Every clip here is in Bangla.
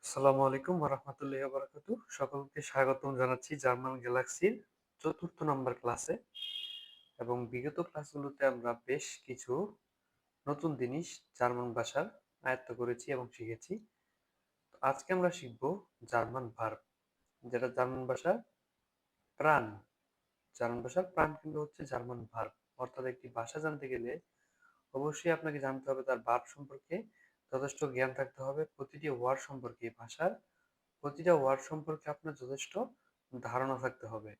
আসসালামু আলাইকুম ওয়া রাহমাতুল্লাহি ওয়া বারাকাতুহু। সকলকে স্বাগতম জানাচ্ছি জার্মান গ্যালাক্সির ৪র্থ নম্বর ক্লাসে। এবং বিগত ক্লাসগুলোতে আমরা বেশ কিছু নতুন জিনিস জার্মান ভাষার আয়ত্ত করেছি এবং শিখেছি। তো আজকে আমরা শিখব জার্মান ভার্ব, যেটা জার্মান ভাষার প্রাণ। জার্মান ভাষার প্রাণ কিন্তু হচ্ছে জার্মান ভার্ব। অর্থাৎ একটি ভাষা জানতে গেলে অবশ্যই আপনাকে জানতে হবে তার ভার্ব সম্পর্কে, যথেষ্ট জ্ঞান থাকতে হবে প্রতিটি ওয়ার্ড সম্পর্কে। ভাষার প্রতিটা ওয়ার্ড সম্পর্কে আপনার যথেষ্ট ধারণা থাকতে হবে,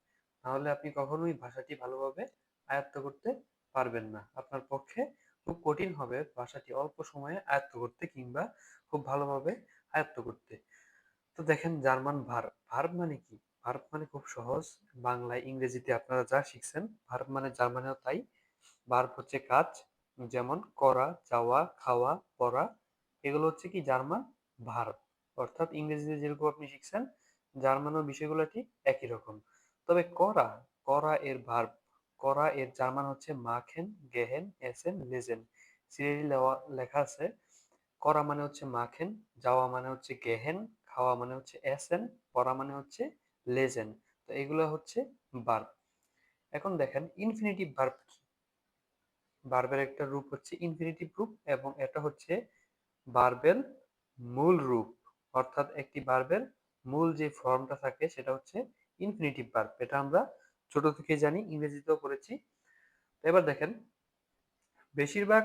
নাহলে আপনি কখনোই ভাষাটি ভালোভাবে আয়ত্ত করতে পারবেন না। আপনার পক্ষে খুব কঠিন হবে ভাষাটি অল্প সময়ে আয়ত্ত করতে কিংবা খুব ভালোভাবে আয়ত্ত করতে। তো দেখেন, জার্মান ভার্ব, ভার্ব মানে কি? ভার্ব মানে খুব সহজ, বাংলায় ইংরেজিতে আপনারা যা শিখছেন ভার্ব মানে জার্মানেও তাই। ভার্ব হচ্ছে কাজ, যেমন করা, যাওয়া, খাওয়া, পড়া, এগুলো হচ্ছে কি জার্মান ভার্ব। অর্থাৎ ইংরেজিতে যেরকম আপনি শিখছেন জার্মানও বিষয়গুলো ঠিক একই রকম। তবে করা, করা এর ভার্ব, করা এর জার্মান হচ্ছে মাখেন, গেহেন, এসেন, লেজেন। সিরিয়ালি লেখা আছে। করা মানে হচ্ছে মাখেন, যাওয়া মানে হচ্ছে গেহেন, খাওয়া মানে হচ্ছে এসেন, পড়া মানে হচ্ছে লেজেন। তো এগুলো হচ্ছে ভার্ব। এখন দেখেন ইনফিনিটিভ ভার্ব কি? ভার্বের একটা রূপ হচ্ছে ইনফিনিটিভ রূপ, এবং এটা হচ্ছে ভার্বের মূল রূপ। অর্থাৎ একটি ভার্বের মূল যে ফর্মটা থাকে সেটা হচ্ছে ইনফিনিটিভ ভার্ব। এটা আমরা ছোট থেকে জানি, ইংরেজিতেও পড়েছি। তো এবার দেখেন, বেশিরভাগ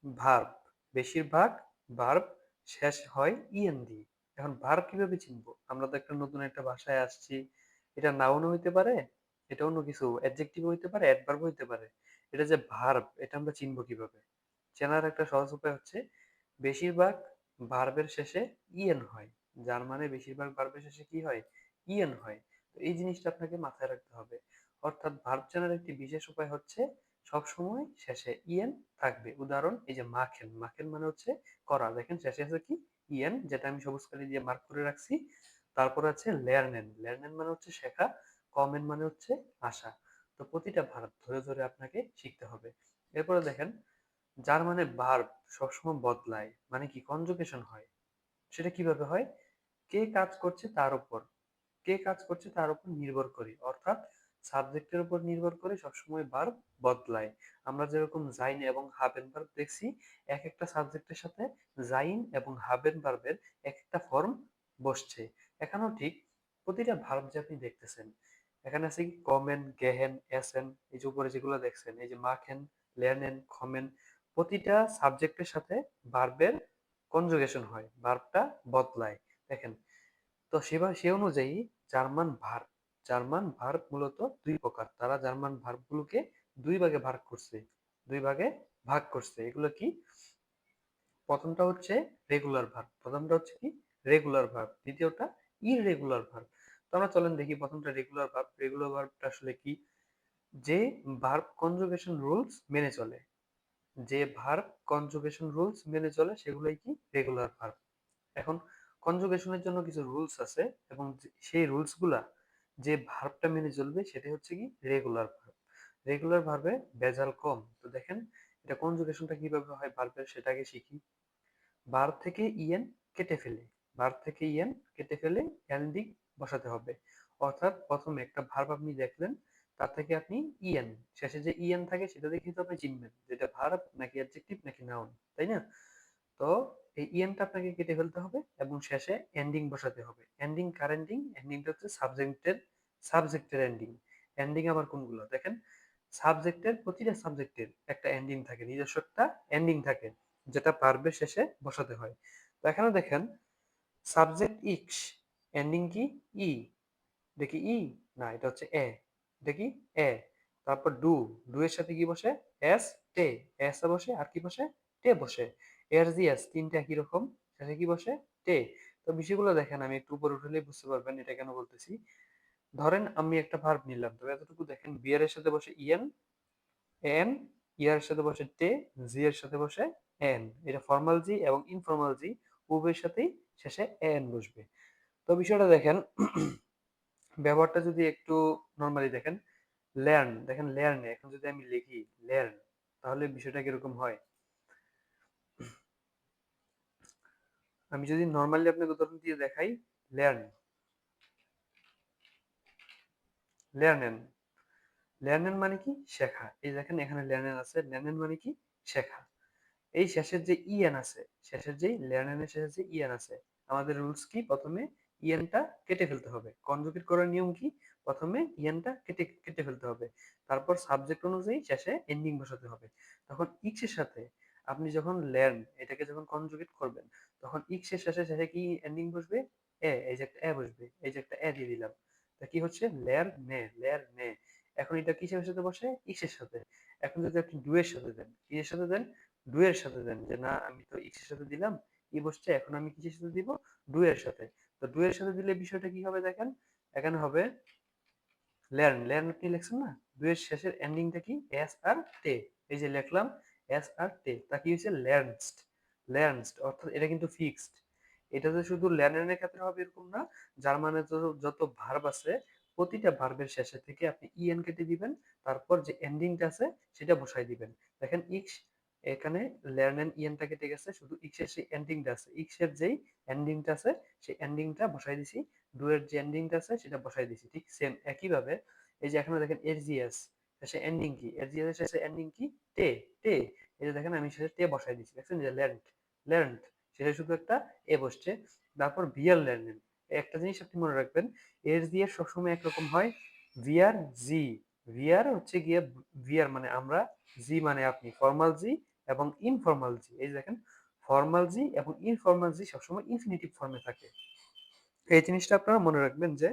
ভার্ব, বেশিরভাগ ভার্ব শেষ হয় ইএন দিয়ে। এখন ভার্ব কিভাবে চিনবো? আমরা তো একটা নতুন একটা ভাষায় আসছি, এটা নাউনও হইতে পারে, এটা অন্য কিছু অ্যাডজেক্টিভ হইতে পারে, অ্যাডভার্ব হইতে পারে। এটা যে ভার্ব, এটা আমরা চিনবো কিভাবে? চেনার একটা সহজ উপায় হচ্ছে বেশিরভাগ ভার্বের শেষে ইএন হয়। যার মানে বেশিরভাগ ভার্বের শেষে কি হয়? ইএন হয়। তো এই জিনিসটা আপনাকে মাথায় রাখতে হবে। অর্থাৎ ভার্ব চেনার একটি বিশেষ উপায় হচ্ছে সবসময় শেষে ইএন থাকবে। উদাহরণ, এই যে মাখেন, মাখেন মানে হচ্ছে করা, দেখেন শেষে আছে কি? ইএন, যেটা আমি সবুজ কালি দিয়ে মার্ক করে রাখছি। তারপর আছে লেয়ারনেন, লেয়ারনেন মানে হচ্ছে শেখা, কমেন মানে হচ্ছে আসা। তো প্রতিটা ভার্ব ধরে ধরে আপনাকে শিখতে হবে। এরপরে দেখেন, যার মানে ভার্ব সবসময় বদলায়, মানে কি কনজুগেশন হয়। সেটা কিভাবে হয়? কে কাজ করছে তার উপর, কে কাজ করছে তার উপর নির্ভর করে। অর্থাৎ সাবজেক্টের উপর নির্ভর করে সবসময় ভার্ব বদলায়। আমরা যেরকম জাইন এবং হাবেন ভার্ব দেখছি, এক একটা সাবজেক্টের সাথে জাইন এবং হাবেন ভার্বের এক একটা ফর্ম বসছে। এখানেও ঠিক প্রতিটা ভার্ব যে আপনি দেখতেছেন, এখানে আছে কি কমেন, গেহেন, এসেন, এই যে উপরে যেগুলো দেখছেন, এই যে মাখেন, লেনেন, খমেন, প্রতিটা সাবজেক্টের সাথে ভার্বের কনজুগেশন হয়, ভার্বটা বদলায়। দেখেন, তো সে অনুযায়ী জার্মান ভার্ব, জার্মান ভার্ব মূলত দুই প্রকার। তারা জার্মান ভার্বগুলোকে দুই ভাগে ভাগ করছে, দুই ভাগে ভাগ করছে। এগুলো কি? প্রথমটা হচ্ছে রেগুলার ভার্ব, প্রথমটা হচ্ছে কি রেগুলার ভার্ব, দ্বিতীয়টা ইররেগুলার ভার্ব। তো আমরা চলেন দেখি প্রথমটা রেগুলার ভার্ব। রেগুলার ভার্বটা আসলে কি? যে ভার্ব কনজুগেশন রুলস মেনে চলে, যে ভার্ব কনজুগেশন রুলস মেনে চলে সেগুলোই কি রেগুলার ভার্ব। এখন কনজুগেশনের জন্য কিছু রুলস আছে, এবং সেই রুলস গুলা যে ভার্বটা মেনে চলবে সেটা হচ্ছে কি রেগুলার ভার্ব। রেগুলার ভার্বে ভেজাল কম। তো দেখেন, এটা কনজুগেশনটা কিভাবে হয় ভার্বের সেটাকে শিখি। ভার্ব থেকে ইএন কেটে ফেলে, ভার্ব থেকে ইএন কেটে ফেলে এন্ডিং বসাতে হবে। অর্থাৎ প্রথমে একটা ভার্ব আপনি দেখলেন, তার থেকে আপনি ইএন, শেষে যে ইএন থাকে সেটা দেখে তো আপনি চিনবেন যেটা ভার্ব নাকি অ্যাডজেক্টিভ নাকি নাউন, তাই না? তো এই ইএনটা আপনাকে কেটে ফেলতে হবে এবং শেষে এন্ডিং বসাতে হবে। এন্ডিং কার এন্ডিং? এন্ডিংটা হচ্ছে সাবজেক্টের এন্ডিং। এন্ডিং আবার কোনগুলো? দেখেন, সাবজেক্টের প্রতিটা সাবজেক্টের একটা এন্ডিং থাকে, নিজস্ব একটা এন্ডিং থাকে, যেটা ভার্বের শেষে বসাতে হয়। তো এখানে দেখেন, সাবজেক্ট ইক্স, এন্ডিং কি? ই। দেখি ই, না এটা হচ্ছে এ। দেখি এ। তারপর ডু, ডু এর সাথে কি বসে? এস, টে, এস এ বসে, আর কি বসে? টে বসে। এর জি এস তিনটা একই রকম, সাথে কি বসে? টে। তো বিষয়গুলো দেখেন, আমি একটু উপরে উঠলেই বুঝতে পারবেন এটা কেন বলতেছি। ধরেন আমি একটা ভার্ব নিলাম, তবে এতটুকু দেখেন, বিয়ার এর সাথে বসে ইএন, এন, ইয়ার সাথে বসে টে, জি এর সাথে বসে এন। এটা ফর্মাল জি এবং ইনফর্মাল জি উভয়ের সাথেই শেষে এন বসবে। তো বিষয়টা দেখেন, ব্যবহারটা যদি একটু নরমালি দেখেন, লার্ন, দেখেন লার্নে, এখন যদি আমি লিখি লার্ন, তাহলে বিষয়টা কিরকম হয়? আমি যদি নর্মালি আপনাকে উদাহরণ দিয়ে দেখাই, লেয়ার্ন, লেয়ার্নেন, লেয়ার্নেন মানে কি শেখা। এই দেখেন এখানে লেয়ার্নেন আছে, লেয়ার্নেন মানে কি শেখা। এই শেষের যে ইএন আছে, শেষের যে লেয়ার্নেনের শেষের যে ইএন আছে, আমাদের রুলস কি, প্রথমে ইএনটা কেটে ফেলতে হবে। কনজুগেট করার নিয়ম কি, প্রথমে ইএনটা কেটে কেটে ফেলতে হবে, তারপর সাবজেক্ট অনুযায়ী শেষে এন্ডিং বসাতে হবে। তখন ইক্সের সাথে আপনি যখন লেয়ার্ন এটাকে যখন কনজুগেট করবেন, তখন ইক্সের শেষে শেষে কি এন্ডিং বসবে, এ, এই যে একটা এ বসবে, এই যে একটা এ দিয়ে দিলাম, তা কি হচ্ছে লেয়ার নে, লেয়ার নে। এখন এটা কিসের সাথে বসে, ইক্সের সাথে। এখন যদি আপনি ডু এর সাথে দেন, কিসের সাথে দেন, ডু এর সাথে দেন, যে না আমি তো এক্স এর সাথে দিলাম, ই বসছে, এখন আমি কিসের সাথে দিব, ডু এর সাথে। তো ডু এর সাথে দিলে বিষয়টা কি হবে দেখেন, এখানে হবে লেয়ার্ন, লেয়ার্ন আপনি লিখছেন না, ডু এর শেষের এন্ডিংটা কি, এস আর তে, এই যে লিখলাম এস আর তে, তা কি হয়েছে লেয়ার্নসড, লেয়ার্নসড, অর্থাৎ এটা কিন্তু ফিক্সড। এটা যে শুধু লেয়ার্নের ক্ষেত্রে হবে এরকম না, জার্মানে যত ভার্ব আছে প্রতিটা ভার্বের শেষে থেকে আপনি ইএন কেটে দিবেন, তারপর যে এন্ডিংটা আছে সেটা বসাই দিবেন। দেখেন ইক্স, এখানে লেয়ার্নেন ইএনটা কেটে গেছে, শুধু ইক্স এর সেই এন্ডিংটা আছে, ইক্স এর যেই এন্ডিংটা আছে সেই এন্ডিংটা বসাই দিছি, ডু এর যে এন্ডিংটা আছে সেটা বসাই দিছি। ঠিক সেম একই ভাবে এই যে এখানে দেখেন এরজিএস শেষে এন্ডিং কি, এরজিএস এর শেষে এন্ডিং কি, তে, তে, এই যে দেখেন আমি শেষে তে বসাই দিছি, দেখছেন যে লেন্ট, লেন্ট, শেষে শুধু একটা এ বসছে। তারপর ভিআর লের্নেন, একটা জিনিস আপনি মনে রাখবেন, এরজিএস সবসময় একরকম হয়, ভিআর জি, ভিআর হচ্ছে গিয়ে, ভিআর মানে আমরা, জি মানে আপনি, ফর্মাল জি এবং ইনফর্মাল জি, এই যে দেখেন ফর্মাল জি এবং ইনফর্মাল জি সবসময় ইনফিনিটিভ ফর্মে থাকে। এই জিনিসটা আপনারা মনে রাখবেন যে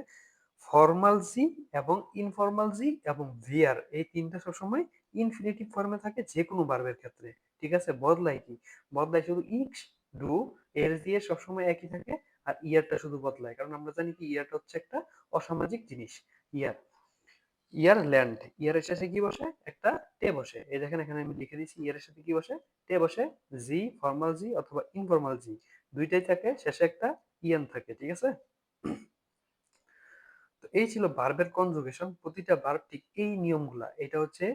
ফর্মাল জি এবং ইনফর্মাল জি এবং ভিআর এই তিনটা সবসময় ইনফিনিটিভ ফর্মে থাকে যে কোনো ভার্বের ক্ষেত্রে। ঠিক আছে, বদলায় কি, বদলায় শুধু ইক্স, ডু, এর দিয়ে সবসময় একই থাকে, আর ইয়ারটা শুধু বদলায়, কারণ আমরা জানি কি ইয়ারটা হচ্ছে একটা অসামাজিক জিনিস। ইয়ার, ইয়ার ল্যান্ড, ইয়ারের শেষে কি বসে, একটা টে বসে, এই দেখেন এখানে আমি লিখে দিয়েছি ইয়ারের সাথে কি বসে, টে বসে। জি ফর্মাল জি অথবা ইনফর্মাল জি দুইটাই থাকে, শেষে একটা ইএন থাকে। ঠিক আছে, তো এই ছিল ভার্বের কনজুগেশন, প্রতিটা ভার্ব ঠিক এই নিয়মগুলা, এটা হচ্ছে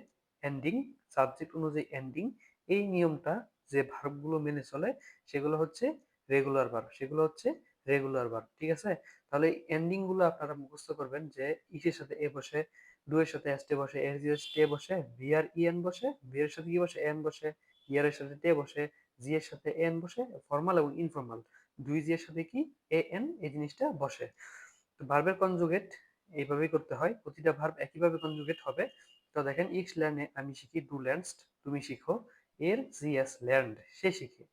এন্ডিং, সাবজেক্ট অনুযায়ী এন্ডিং। এই নিয়মটা যে ভার্বগুলো মেনে চলে সেগুলো হচ্ছে রেগুলার ভার্ব, সেগুলো হচ্ছে রেগুলার ভার্ব। ঠিক আছে, তাহলে এই এন্ডিং গুলো আপনারা মুখস্থ করবেন, যে ইসের সাথে এ বসে, ডু এর সাথে এস টে বসে, এর দিয়ে টে বসে, ভি আর ই এন বসে, ভি এর সাথে কি বসে, এন বসে, ইয়ার এর সাথে টে বসে, জি এর সাথে এন বসে, ফর্মাল এবং ইনফর্মাল দুই জি এর সাথে কি এ এন এই জিনিসটা বসে। তো ভার্বের কনজুগেট এইভাবেই করতে হয়, প্রতিটা ভার্ব একইভাবে কনজুগেট হবে। তো দেখেন ইক্স লার্নে আমি শিখি, ডু লার্নস্ট তুমি শিখো, এর জিএস লার্নড সে শিখে,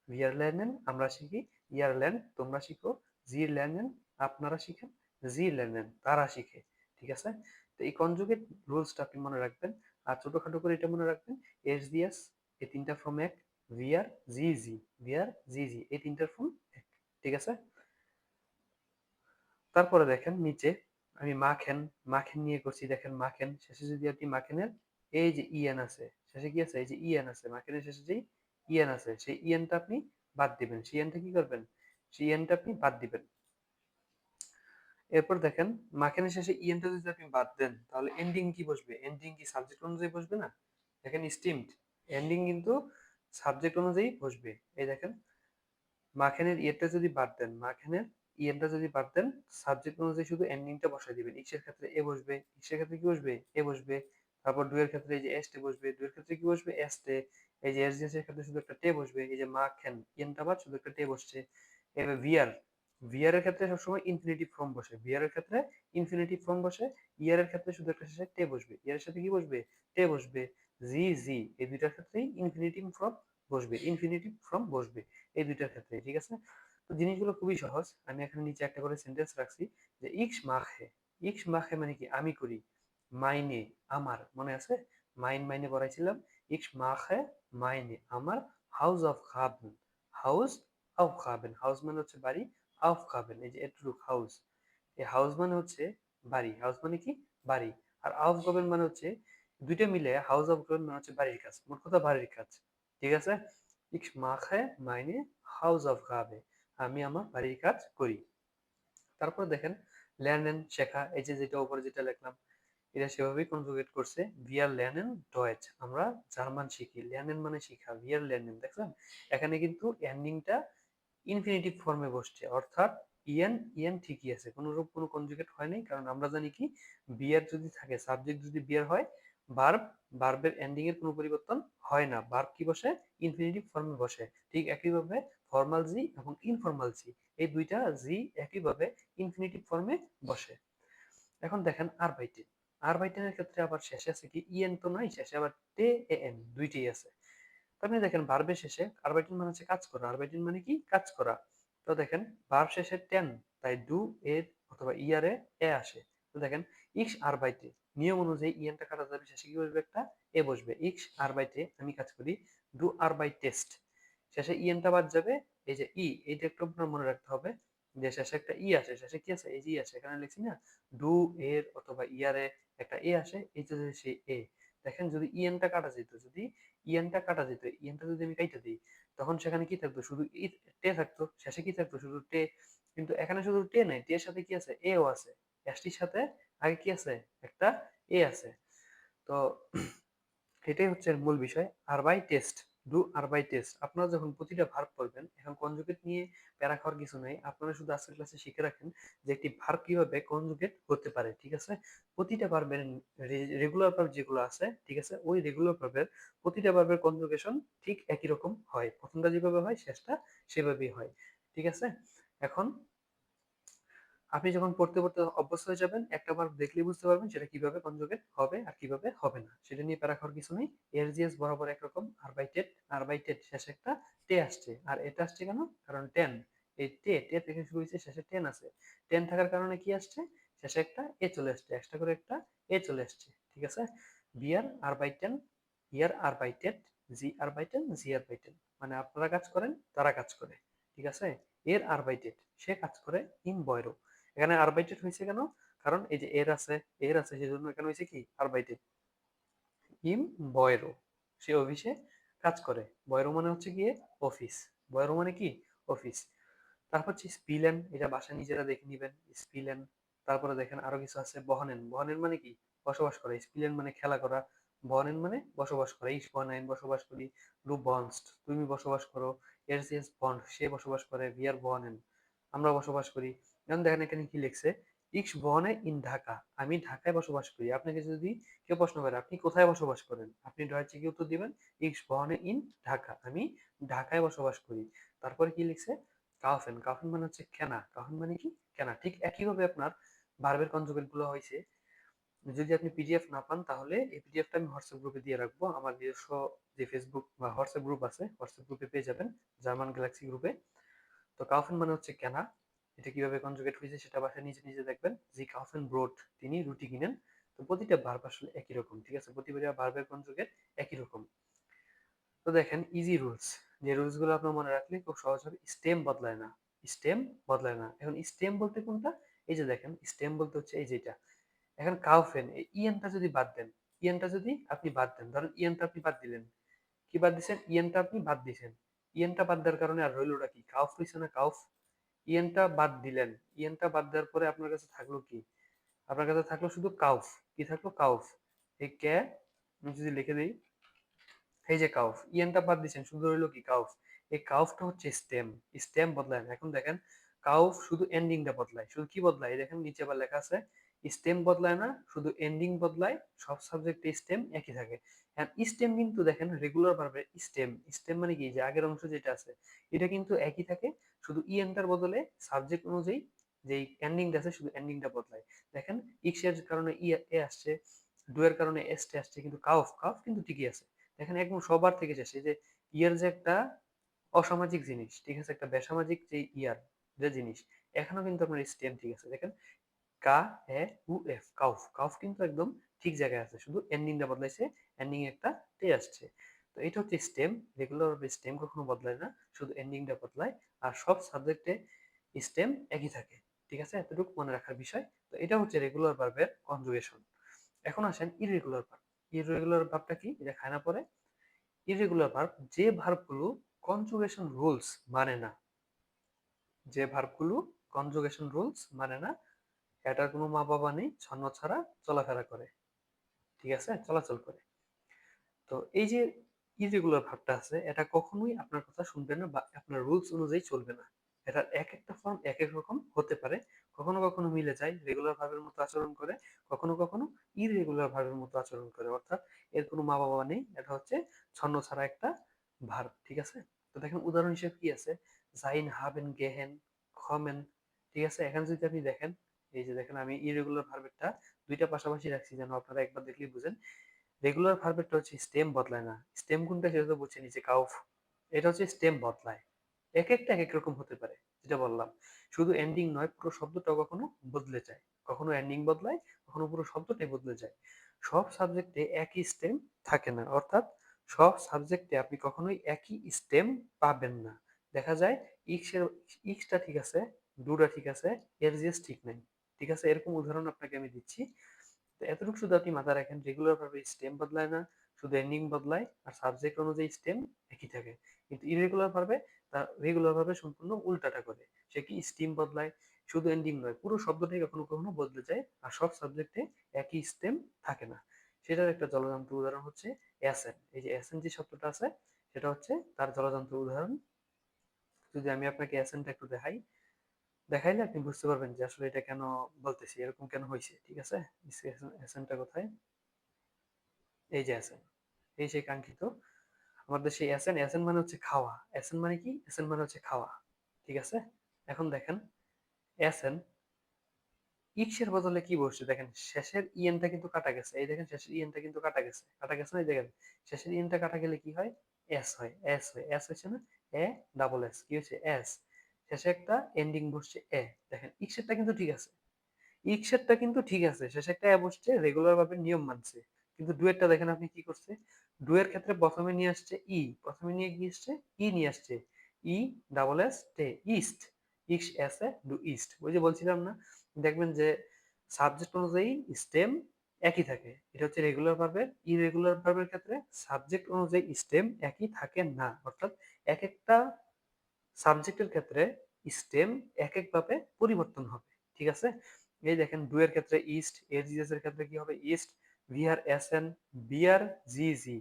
ভিআর লার্নেন আমরা শিখি, ইয়ার লার্ন তোমরা শিখো, জি লার্নেন আপনারা শিখেন, জি লার্নেন তারা শিখে। ঠিক আছে, তো এই কনজুগেট রুলসটা আপনি মনে রাখবেন। আর ছোটখাটো করে এটা মনে রাখবেন, এস জিএস এই তিনটা ফর্ম এক, ভিআর জি জি, ভিআর জি জি এই তিনটার ফর্ম এক। ঠিক আছে, তারপরে দেখেন নিচে আমি মাখেন, মাখেন নিয়ে করছি, দেখেন মাখেন শেষে যদি আপনি মাখেনের এই যে ইএন আছে, শেষে কি আছে, এই যে ইএন আছে, মাখেনের শেষে যে ইএন আছে সেই ইএনটা আপনি বাদ দিবেন, সেই ইএনটা কি করবেন, সেই ইএনটা আপনি বাদ দিবেন। এরপর দেখেন মাখেনের শেষে ইএনটা যদি আপনি বাদ দেন তাহলে এন্ডিং কি বসবে, এন্ডিং কি সাবজেক্ট অনুযায়ী বসবে না, দেখেন স্টিমড, এন্ডিং কিন্তু সাবজেক্ট অনুযায়ী বসবে। এই দেখেন মাখেনের ইয়েটা যদি বাদ দেন, মাখেনের ইয়েটা যদি বাদ দেন, সাবজেক্ট অনুযায়ী শুধু এন্ডিংটা বসাই দিবেন, ইক্সের ক্ষেত্রে এ বসবে, ইক্সের ক্ষেত্রে কি বসবে, এ বসবে। তারপর ডু এর ক্ষেত্রে এই যে এস টে বসবে, ডু এর ক্ষেত্রে কি বসবে, এস টে। এই যে এস এর ক্ষেত্রে শুধু একটা টে বসবে, এই যে মাখেন ইয়েনটা বাদ শুধু একটা টে বসছে। এবার ভিআর, ভিআর এর ক্ষেত্রে সবসময় ইনফিনিটিভ ফর্ম বসে, ভিআর এর ক্ষেত্রে ইনফিনিটিভ ফর্ম বসে, ইয়ার এর ক্ষেত্রে শুধু একটা শেষে টে বসবে, ইয়ার এর সাথে কি বসবে, টে বসবে। জি জি এই দুইটার ক্ষেত্রেই ইনফিনিটিভ ফর্ম বসবে, ইনফিনিটিভ ফর্ম বসবে এই দুইটার ক্ষেত্রে। ঠিক আছে, তো জিনিসগুলো খুবই সহজ, আমি এখানে নিচে একটা করে সেন্টেন্স রাখছি, যে ইক্স মাখে, ইক্স মাখে মানে কি আমি করি, মাইনে আমার, মনে আছে মাইন মাইনে পড়াইছিলাম, ইক্স মাখে মাইনে আমার, হাউস অফ খাবেন, হাউস অফ খাবেন, হাউস মানে হচ্ছে বাড়ি, অফ খাবেন এই যে এটুক হাউস, এই হাউস মানে হচ্ছে বাড়ি, হাউস মানে কি বাড়ি, আর অফ গভর্ন মানে হচ্ছে, দুইটা মিলে হাউস অফ গভর্ন মানে হচ্ছে বাড়ির কাজ, মোট কথা বাড়ির কাজ। ঠিক আছে, ich mache meine Hausaufgabe, আমি আমার বাড়ির কাজ করি। তারপর দেখেন lernen শেখা, এই যে যেটা উপরে যেটা লিখলাম এটা সেভাবেই কনজুগেট করছে, wir lernen Deutsch আমরা জার্মান শিখি, lernen মানে শিখা, wir lernen দেখছেন এখানে কিন্তু এন্ডিংটা ইনফিনিটিভ ফর্মে বসছে, অর্থাৎ ইএন ইএন ঠিকই আছে, কোনোরূপ কোনো কনজুগেট হয় নাই, কারণ আমরা জানি কি বিয়ার যদি থাকে, সাবজেক্ট যদি বিয়ার হয়, ভার্ব ভার্বের এন্ডিং এর কোনো পরিবর্তন হয় না, ভার্ব কি বসে ইনফিনিটিভ ফর্মে বসে। ঠিক একইভাবে ফর্মাল জি এবং ইনফর্মাল জি, এই দুইটা জি একইভাবে ইনফিনিটিভ ফর্মে বসে। এখন দেখেন আরবাইটেন, আরবাইটেনের ক্ষেত্রে আবার শেষে আছে কি ইএন তো নাই, শেষে আবার তে এন দুইটাই আছে। আপনি দেখেন ভার্বের শেষে আরবাইটেন মানে হচ্ছে কাজ করা, আরবাইটেন মানে কি কাজ করা। তো দেখেন ভার্ব শেষে টেন, তাই ডু এর অথবা ইয়ারে এ আসে। তো দেখেন ইক্স আরবাইটে, নিয়ম অনুযায়ী ইএনটা কাটা যাবে, শেষে কি বসবে একটা এ বসবে। ইক্স আরবাইটে আমি কাজ করি, ডু আরবাই টেস্ট, শেষে ইএনটা বাদ যাবে, এই যে ই, এইটা একটু আপনার মনে রাখতে হবে যে শেষে একটা ই আসে, শেষে কি আছে এই যে ই আসে, এখানে লিখছি না ডু এর অথবা ইয়ারে একটা এ আসে, এই যে সেই এ। দেখেন যদি ইএনটা কাটা যেত, যদি ইএনটা কাটা যেত, ইএনটা যদি আমি কাইটা দিই, তখন সেখানে কি থাকতো শুধু ই টে থাকতো, শেষে কি থাকতো শুধু টে। কিন্তু এখানে শুধু টে নাই, টের সাথে কি আছে এও আছে, এসটির সাথে আগে কি আছে একটা এ আছে। তো এটাই হচ্ছে এর মূল বিষয়। আর বাই টেস্ট, ডু আর বাই টেস্ট, আপনারা যখন প্রতিটা ভার্ব পড়বেন, এখন কনজুগেট নিয়ে প্যারা খাওয়ার কিছু নাই, আপনারা শুধু আজকের ক্লাসে শিখে রাখেন যে একটি ভার্ব কিভাবে কনজুগেট হতে পারে, ঠিক আছে। প্রতিটা ভার্বের রেগুলার ভার্ব যেগুলো আছে, ঠিক আছে, ওই রেগুলার ভার্বের প্রতিটা ভার্বের কনজুগেশন ঠিক একই রকম হয়, প্রথমটা যেভাবে হয় শেষটা সেভাবেই হয়, ঠিক আছে। এখন আপনি যখন পড়তে পড়তে অভ্যস্ত হয়ে যাবেন, একটা বার দেখলেই বুঝতে পারবেন সেটা কিভাবে কনজুগেট হবে আর কিভাবে হবে না, সেটা নিয়ে প্যারা খাওয়ার কিছু নেই। এলজিএস বরাবর একরকম, আর বাই টেট শেষে একটা টে আসছে, আর এটা আসছে কেন, কারণ টেন, এই টে টে থেকে শুরু হয়েছে, শেষে টেন আছে, টেন থাকার কারণে কি আসছে, শেষে একটা এ চলে আসছে, এক্সট্রা করে একটা এ চলে আসছে, ঠিক আছে। বিয়ার আর বাই টেন, ইয়ার আর বাই টেট, জি আর বাই টেন, জি আর বাই টেন, মানে আপনারা কাজ করেন তারা কাজ করে, ঠিক আছে। এর আর বাই টেট, সে কাজ করে ইন বয়রো, এখানে আরবাইটেড হয়েছে কেন, কারণ এই যে এর আছে সেজন্য এখানে হয়েছে কি আরবাইটেড। ইম বয়রো, সে অফিসে কাজ করে, বয়রো মানে হচ্ছে গিয়ে অফিস, বয়রো মানে কি অফিস। তারপর হচ্ছে স্পিলেন, এটা বাসায় নিজেরা দেখে নিবেন স্পিলেন। তারপরে দেখেন আরো কিছু আছে বহনেন, বহনেন মানে কি বসবাস করে, স্পিলেন মানে খেলা করা, বহনেন মানে বসবাস করে, ইস বহনেন বসবাস করি, ডু বনস্ট তুমি বসবাস করো, এস বন্ড সে বসবাস করে, ভিয়ার বহনেন আমরা বসবাস করি। যেমন দেখেন এখানে কি লিখছে, ইক্স বহনে ইন ঢাকা, আমি ঢাকায় বসবাস করি। আপনাকে যদি কেউ প্রশ্ন করে আপনি কোথায় বসবাস করেন, আপনি ডয়েচে কি উত্তর দিবেন, ইক্স বহনে ইন ঢাকা, আমি ঢাকায় বসবাস করি। তারপরে কি লিখছে, কাউফেন, কাউফেন মানে হচ্ছে কেনা, কাউফেন মানে কি কেনা। ঠিক একইভাবে আপনার ভার্বের কনজুগেট গুলো হয়েছে। যদি আপনি পিডিএফ না পান তাহলে এই পিডিএফটা আমি হোয়াটসঅ্যাপ গ্রুপে দিয়ে রাখবো, আমার নিজস্ব যে ফেসবুক বা হোয়াটসঅ্যাপ গ্রুপ আছে, হোয়াটসঅ্যাপ গ্রুপে পেয়ে যাবেন, জার্মান গ্যালাক্সি গ্রুপে। তো কাউফেন মানে হচ্ছে কেনা, এটা কিভাবে কনজুগেট হয়েছে সেটা বাসায় নিজে নিজে দেখবেন। জি কাউফেন ব্রোড, তিনি রুটি কিনেন। তো প্রতিটা ভার্ব আসলে একই রকম, ঠিক আছে, প্রতিটা ভার্বের কনজুগেট একই রকম। তো দেখেন ইজি রুলস, যে রুলস গুলো আপনার মনে রাখলে খুব সহজ হবে। স্টেম বদলায় না, স্টেম বদলায় না। এখন স্টেম বলতে কোনটা, এই যে দেখেন স্টেম বলতে হচ্ছে এই যেটা। এখন কাউফেন, এই ইএনটা যদি বাদ দেন, ইএনটা যদি আপনি বাদ দেন, ধরেন ইএনটা আপনি বাদ দিলেন, কি বাদ দিছেন, ইএনটা আপনি বাদ দিছেন, ইএনটা বাদ দেওয়ার কারণে আর রইলোটা কি, কাউফ হইছে না কাউফ। ইএনটা বাদ দিলেন, ইএনটা বাদ দেওয়ার পরে আপনার কাছে থাকলো কি, আপনার কাছে থাকলো শুধু কাউফ, কি থাকলো কাউফ। এই কে আমি যদি লিখে দিই, এই যে কাউফ, ইএনটা বাদ দিচ্ছেন শুধু রইলো কি কাউফ। এই কাউফটা হচ্ছে স্টেম, স্টেম বদলায় না। এখন দেখেন কাউফ শুধু এন্ডিংটা বদলায়, শুধু কি বদলায়, এই দেখেন নিচে আবার লেখা আছে স্টেম বদলায় না, শুধু এন্ডিং বদলায়, সব সাবজেক্টে স্টেম একই থাকে। আর স্টেম কিন্তু দেখেন রেগুলার ভার্বে স্টেম, স্টেম মানে কি যে আগের অংশ যেটা আছে এটা কিন্তু একই থাকে, শুধু ইএনটার বদলে সাবজেক্ট অনুযায়ী যে এন্ডিংটা আছে শুধু এন্ডিংটা বদলায়। দেখেন ইক্স এর কারণে ই এ আসছে, ডু এর কারণে এস তে আসছে, কিন্তু কাউফ কাউফ কিন্তু ঠিকই আছে। দেখেন একদম সবার থেকে শেষে যে ইয়ার যে একটা অসামাজিক জিনিস, ঠিক আছে, একটা বেসামাজিক যে ইয়ার যে জিনিস, এখানেও কিন্তু আপনার স্টেম ঠিক আছে। দেখেন কা এ উ এফ, কাউফ কাউফ কিন্তু একদম ঠিক জায়গায় আছে, শুধু এন্ডিংটা বদলাইছে, এন্ডিং একটা তে আসছে। তো এটা হচ্ছে স্টেম, রেগুলার স্টেম কখনো বদলায় না, শুধু এন্ডিংটা বদলায়, আর সব সাবজেক্টে স্টেম একই থাকে, ঠিক আছে, এতটুকু মনে রাখার বিষয়। তো এটা হচ্ছে রেগুলার ভার্বের কনজুগেশন। এখন আসেন ইররেগুলার ভার্ব। ইররেগুলার ভার্বটা কি, এটা খায় না পরে। ইররেগুলার ভার্ব যে ভার্বগুলো কনজুগেশন রুলস মানে না, যে ভার্বগুলো কনজুগেশন রুলস মানে না, এটার কোনো মা বাবা নেই, ছন্ন ছাড়া চলাফেরা করে, ঠিক আছে, চলাচল করে। তো এই যে ইররেগুলার ভার্বটা আছে এটা কখনোই আপনার কথা শুনবে না বা আপনার রুলস অনুযায়ী চলবে না। এটার এক একটা ফর্ম এক এক রকম হতে পারে। কখনো কখনো মিলে যায়, রেগুলার ভার্বের মতো আচরণ করে, কখনো কখনো ইররেগুলার ভার্বের মতো আচরণ করে। অর্থাৎ এর কোনো মা বাবা নেই, এটা হচ্ছে ছন্ন ছাড়া একটা ভার্ব, ঠিক আছে? তো দেখেন উদাহরণ হিসেবে কি আছে, জাইন, হাবেন, গেহেন, খমেন, ঠিক আছে? এখানে যদি আপনি দেখেন, এই যে দেখেন আমি ইররেগুলার ভার্বেরটা দুইটা পাশাপাশি রাখছি যেন আপনারা একবার দেখলেই বুঝেন। রেগুলার ভার্বেরটা হচ্ছে স্টেম বদলায় না, স্টেম কোনটা সেটা তো বুঝছেন, নিচে কাউফ, এটা হচ্ছে স্টেম বদলায়, এক একটা এক এক রকম হতে পারে, যেটা বললাম। শুধু এন্ডিং নয়, পুরো শব্দটাও কখনো বদলে যায়, কখনো এন্ডিং বদলায়, কখনো পুরো শব্দটাই বদলে যায়। সব সাবজেক্টে একই স্টেম থাকে না, অর্থাৎ সব সাবজেক্টে আপনি কখনোই একই স্টেম পাবেন না। দেখা যায় ইক্সের ইক্সটা ঠিক আছে, ডুটা ঠিক আছে, এর জিএস ঠিক নাই, ঠিক আছে? এরকম উদাহরণ আপনাকে আমি দিচ্ছি। তো এতটুকু শুধু আপনি মাথায় রাখেন, রেগুলার ভাবে স্টেম বদলায় না, শুধু এন্ডিং বদলায়, আর সাবজেক্ট অনুযায়ী স্টেম একই থাকে। কিন্তু ইরেগুলার ভাবে তার রেগুলার ভাবে সম্পূর্ণ উল্টাটা করে, সে কি স্টেম বদলায়, শুধু এন্ডিং নয়, পুরো শব্দটাই কখনো কখনো বদলে যায়, আর সব সাবজেক্টে একই স্টেম থাকে না। সেটার একটা জলযন্ত্র উদাহরণ হচ্ছে অ্যাসেন। এই যে অ্যাসেন যে শব্দটা আছে, সেটা হচ্ছে তার জলযন্ত্র উদাহরণ। যদি আমি আপনাকে অ্যাসেনটা একটু দেখাই, দেখাইলে আপনি বুঝতে পারবেন যে আসলে এটা কেন বলতেছি, এরকম কেন হয়েছে, ঠিক আছে? অ্যাসেনটা কোথায়, এই যে অ্যাসেন, এই সেই কাঙ্ক্ষিত আমাদের সেই অ্যাসেন। অ্যাসেন মানে হচ্ছে খাওয়া, অ্যাসেন মানে কি, অ্যাসেন মানে হচ্ছে খাওয়া, ঠিক আছে? এখন দেখেন অ্যাসেন ইক্সের বদলে কি বসছে, দেখেন শেষের ইএনটা কিন্তু কাটা গেছে, এই দেখেন শেষের ইএনটা কিন্তু কাটা গেছে, কাটা গেছে না, এই দেখেন শেষের ইএনটা কাটা গেলে কি হয়, এস হয়, এস হয়, এস হচ্ছে না, এ ডাবল এস, কি হচ্ছে, এস। শেষে একটা এন্ডিং বসছে এ, দেখেন ইক্সেরটা কিন্তু ঠিক আছে, ইক্সেরটা কিন্তু ঠিক আছে, শেষে একটা এ বসছে, রেগুলার ভাবে নিয়ম মানছে। কিন্তু ডুয়েটটা দেখেন আপনি কি করছে, ডুয়ের ক্ষেত্রে প্রথমে নিয়ে আসছে ই, প্রথমে নিয়ে গিয়ে আসছে ই নিয়ে আসছে, ই ডাবল এস টে, ইস্ট, ইক্স এস এ ডু ইস্ট, ওই যে বলছিলাম না, দেখবেন যে সাবজেক্ট অনুযায়ী স্টেম একই থাকে। এটা হচ্ছে রেগুলার ভার্বের। ইরেগুলার ভার্বের ক্ষেত্রে সাবজেক্ট অনুযায়ী স্টেম একই থাকে না, অর্থাৎ এক একটা সাবজেক্টের ক্ষেত্রে স্টেম এক একভাবে পরিবর্তন হবে, ঠিক আছে? এই দেখেন ডু এর ক্ষেত্রে ইস্ট, এর জিএস এর ক্ষেত্রে কি হবে, ইস্ট, ভিআর এস এন, বিআর জি জি,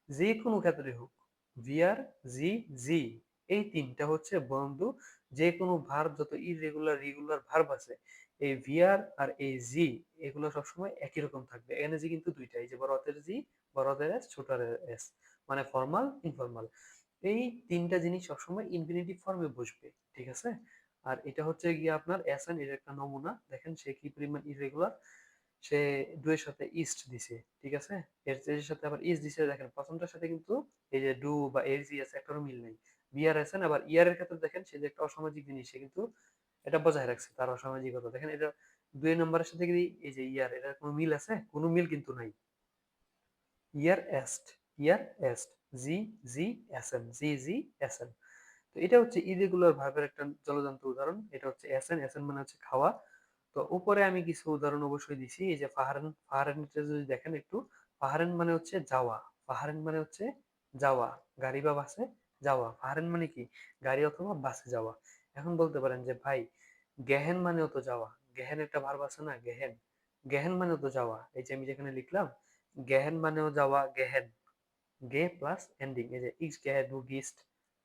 যে কোনো ক্ষেত্রে হোক, ভিআর জি জি, এই তিনটা হচ্ছে বন্ধু, যে কোনো ভার্ব, যত ইররেগুলার রেগুলার ভার্ব আছে, এই ভিআর আর এই জি, এগুলো সবসময় একই রকম থাকবে। এখানে জি কিন্তু দুইটা, এই যে বড় হাতের জি, বড় হাতের এস, ছোট হাতের এস, মানে ফর্মাল ইনফর্মাল, এই তিনটা জিনিস সবসময় ইনফিনিটিভ ফর্মে বসবে, ঠিক আছে? আর এটা হচ্ছে গিয়ে আপনার এসএন এর একটা নমুনা, দেখেন সে কি পরিমাণ ইররেগুলার, সে ডু এর সাথে ইস্ট দিছে, ঠিক আছে? এর এর সাথে আবার ইস্ট দিছে, দেখেন প্রথমটার সাথে কিন্তু এই যে ডু বা এর জি আছে, একটারও মিল নেই। বিআর এসএন আবার ইয়ার এর ক্ষেত্রে দেখেন সে যে একটা অসামাজিক জিনিস, সে কিন্তু এটা বজায় রাখছে তার অসামাজিকতা, দেখেন এটা দুই নম্বরের সাথে কি, এই যে ইয়ার, এটার কোনো মিল আছে, কোনো মিল কিন্তু নাই। ইয়ার এস্ট, ইয়ার এস্ট, জি জি এসএন, জি জি এসএন। তো এটা হচ্ছে ইরেগুলার ভার্বের একটা জলজান্ত উদাহরণ, এটা হচ্ছে এসএন, এসএন মানে হচ্ছে খাওয়া। তো উপরে আমি কিছু উদাহরণ অবশ্যই দিছি, এই যে ফাহারান, ফাহারানটা যদি দেখেন একটু, ফাহারান মানে হচ্ছে যাওয়া, ফাহারান মানে হচ্ছে যাওয়া, গাড়ি বা বাসে যাওয়া, ফাহারান মানে কি, গাড়ি অথবা বাসে যাওয়া। এখন বলতে পারেন যে ভাই গেহেন মানেও তো যাওয়া, গেহেন একটা ভার্ব আছে না, গেহেন, গেহেন মানেও তো যাওয়া, এই যে আমি যেখানে লিখলাম গেহেন মানেও যাওয়া, গেহেন, গে প্লাস এন্ডিং, এই যে ইক্স গেহে ডু গিস্ট,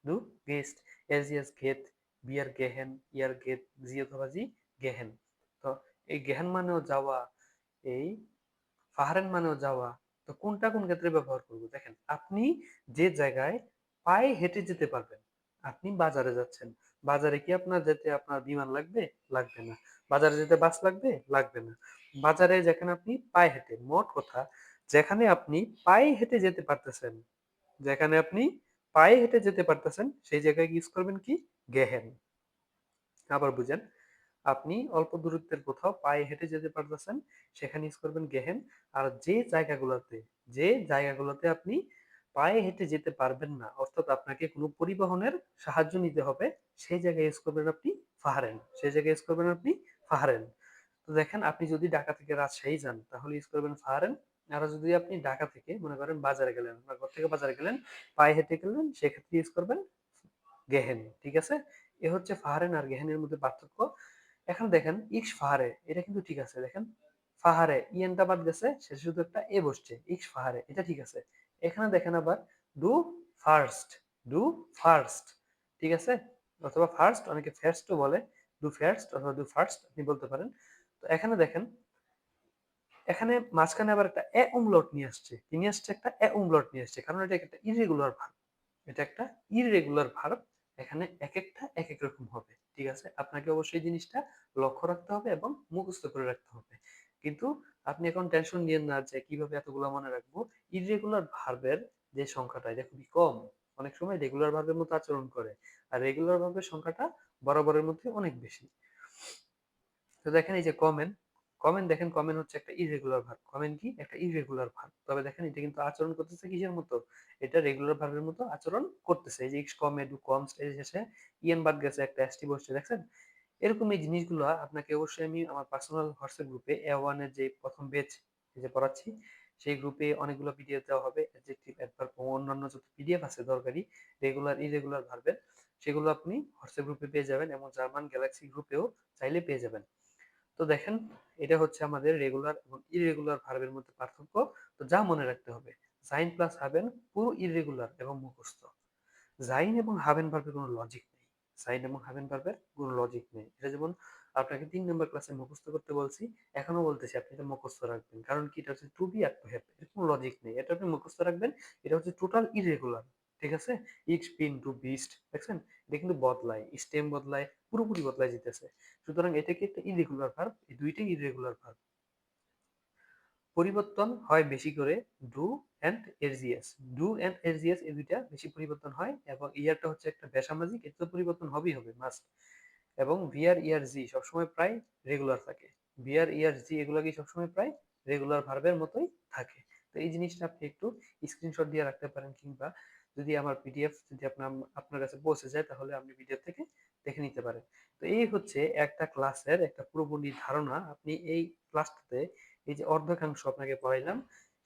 ডু গেস্ট, এস ইয়েস গেট, বিয়ার গেহেন, ইয়ার গেট, জি অথবা জি গেহেন। তো এই গেহেন মানেও যাওয়া, এই ফাহারেন মানেও যাওয়া, তো কোনটা কোন ক্ষেত্রে ব্যবহার করব, দেখেন আপনি যে জায়গায় পায়ে হেঁটে যেতে পারবেন, আপনি বাজারে যাচ্ছেন, বাজারে কি আপনার যেতে আপনার বিমান লাগবে, লাগবে না। বাজারে যেতে বাস লাগবে, লাগবে না। বাজারে যেখানে আপনি পায়ে হেঁটে, মোট কথা যেখানে আপনি পায়ে হেঁটে যেতে পারতেছেন, যেখানে আপনি পায়ে হেঁটে যেতে পারতেছেন সেই জায়গায় ইউজ করবেন কি, গেহেন। আবার বুঝেন, আপনি অল্প দূরত্বের কোথাও পায়ে হেঁটে যেতে পারতেছেন, সেখানে ইউজ করবেন গেহেন। আর যে জায়গাগুলোতে, যে জায়গাগুলোতে আপনি পায়ে হেঁটে যেতে পারবেন না, অর্থাৎ আপনাকে কোনো পরিবহনের সাহায্য নিতে হবে, সেই জায়গায় ইউজ করবেন আপনি ফাহারেন, সেই জায়গায় ইউজ করবেন আপনি ফাহারেন। তো দেখেন আপনি যদি ঢাকা থেকে রাজশাহী যান তাহলে ইউজ করবেন ফাহারেন। আর যদি আপনি ঢাকা থেকে মনে করেন বাজারে গেলেন, আপনার ঘর থেকে বাজারে গেলেন, পায়ে হেঁটে গেলেন, সেক্ষেত্রে ইউজ করবেন গেহেন, ঠিক আছে? এ হচ্ছে ফাহারেন আর গেহেনের মধ্যে পার্থক্য। এখন দেখেন ইক্স ফাহারে, এটা কিন্তু ঠিক আছে, দেখেন ফাহারে ইয়েনটা বাদ গেছে, শেষে শুধু একটা এ বসছে, ইক্স ফাহারে, এটা ঠিক আছে। এখানে দেখেন আবার ডু ফার্স্ট, ডু ফার্স্ট, ঠিক আছে? অথবা ফার্স্ট, অনেকে ফার্স্টও বলে, ডু ফার্স্ট অথবা ডু ফার্স্ট আপনি বলতে পারেন। তো এখানে দেখেন, এখানে মাঝখানে আবার একটা এ umlaut নিয়ে আসছে। কি নিয়ে আসছে? একটা এ umlaut নিয়ে আসছে, কারণ এটা একটা ইররেগুলার ভার্ব। এটা একটা ইররেগুলার ভার্ব। এখানে একেকটা একেক রকম হবে, ঠিক আছে? আপনাকে অবশ্যই জিনিসটা লক্ষ্য রাখতে হবে এবং মুখস্থ করে রাখতে হবে। কিন্তু আপনি এখন টেনশন নিয়েন না যে কিভাবে এতগুলো মনে রাখবো। ইররেগুলার ভার্বের যে সংখ্যাটা, এটা খুবই কম। অনেক সময় রেগুলার ভার্বের মতো আচরণ করে, আর রেগুলার ভার্বের সংখ্যাটা বরাবরের মধ্যে অনেক বেশি। তো দেখেন এই যে কমেন, কমেন দেখেন, কমেন হচ্ছে একটা ইররেগুলার ভার্ব। কমেন কি? একটা ইররেগুলার ভার্ব। তবে দেখেন এটা কিন্তু আচরণ করতেছে কিসের মতো? এটা রেগুলার ভার্বের মতো আচরণ করতেছে। এই যে ইক্স কমে, ডু কমস, এই শেষে ইএন বাদ গেছে, একটা এসটি বসছে, দেখছেন? এরকম এই জিনিসগুলো আপনাকে অবশ্যই আমি আমার পার্সোনাল হোয়াটসঅ্যাপ গ্রুপে A1 এর যে প্রথম ব্যাচ যে পড়াচ্ছি, সেই গ্রুপে অনেকগুলো পিডিএফ দেওয়া হবে, অ্যাডজেক্টিভ, অ্যাডভার্ব ও অন্যান্য যত পিডিএফ আছে দরকারি রেগুলার ইরেগুলার ভার্বের, সেগুলো আপনি হোয়াটসঅ্যাপ গ্রুপে পেয়ে যাবেন এবং জার্মান গ্যালাক্সি গ্রুপেও চাইলে পেয়ে যাবেন। তো দেখেন, এটা হচ্ছে আমাদের রেগুলার এবং ইররেগুলার ভার্বের মধ্যে পার্থক্য। তো যা মনে রাখতে হবে, সাইন প্লাস হাবেন পুরো ইররেগুলার এবং মুখস্থ। জাইন এবং হাবেন ভার্বের কোনো লজিক নেই। সাইন এবং হাবেন ভার্বের কোনো লজিক নেই। এটা যেমন আপনাকে 3 নম্বর ক্লাসে মুখস্থ করতে বলছি, এখনো বলতেছি আপনি এটা মুখস্থ রাখবেন, কারণ কি? এটা হচ্ছে to be or to have, এর কোনো লজিক নেই। এটা আপনি মুখস্থ রাখবেন। এটা হচ্ছে টোটাল ইররেগুলার, ঠিক আছে? ইক্স বিন টু বিস্ট, দেখছেন? এটা কিন্তু বদলায়, স্টেম বদলায়, পুরোপুরি বদলায় যেতেছে। সুতরাং এটা কি একটা ইরেগুলার ভার্ব? এই দুইটাই ইরেগুলার ভার্ব। পরিবর্তন হয় বেশি করে ডু অ্যান্ড এরজিএস। ডু অ্যান্ড এরজিএস এই দুইটা বেশি পরিবর্তন হয়, এবং ইয়ারটা হচ্ছে একটা বেসামাজিক, এটা তো পরিবর্তন হবেই হবে, মাস্ট। এবং ভিআর ইয়ার জি সবসময় প্রায় রেগুলার থাকে। ভিআর ইয়ার জি এগুলো কি সবসময় প্রায় রেগুলার ভার্বের মতোই থাকে। তো এই জিনিসটা আপনি একটু স্ক্রিনশট দিয়ে রাখতে পারেন, কিংবা যদি আমার পিডিএফ যদি আপনার কাছে পৌঁছে যায়, তাহলে আপনি পিডিএফ থেকে দেখে নিতে পারেন। তো এই হচ্ছে একটা ক্লাসের একটা পুরোপুরি ধারণা। আপনি এই ক্লাসটাতে এই যে অর্ধেকাংশ আপনাকে পড়াইলাম,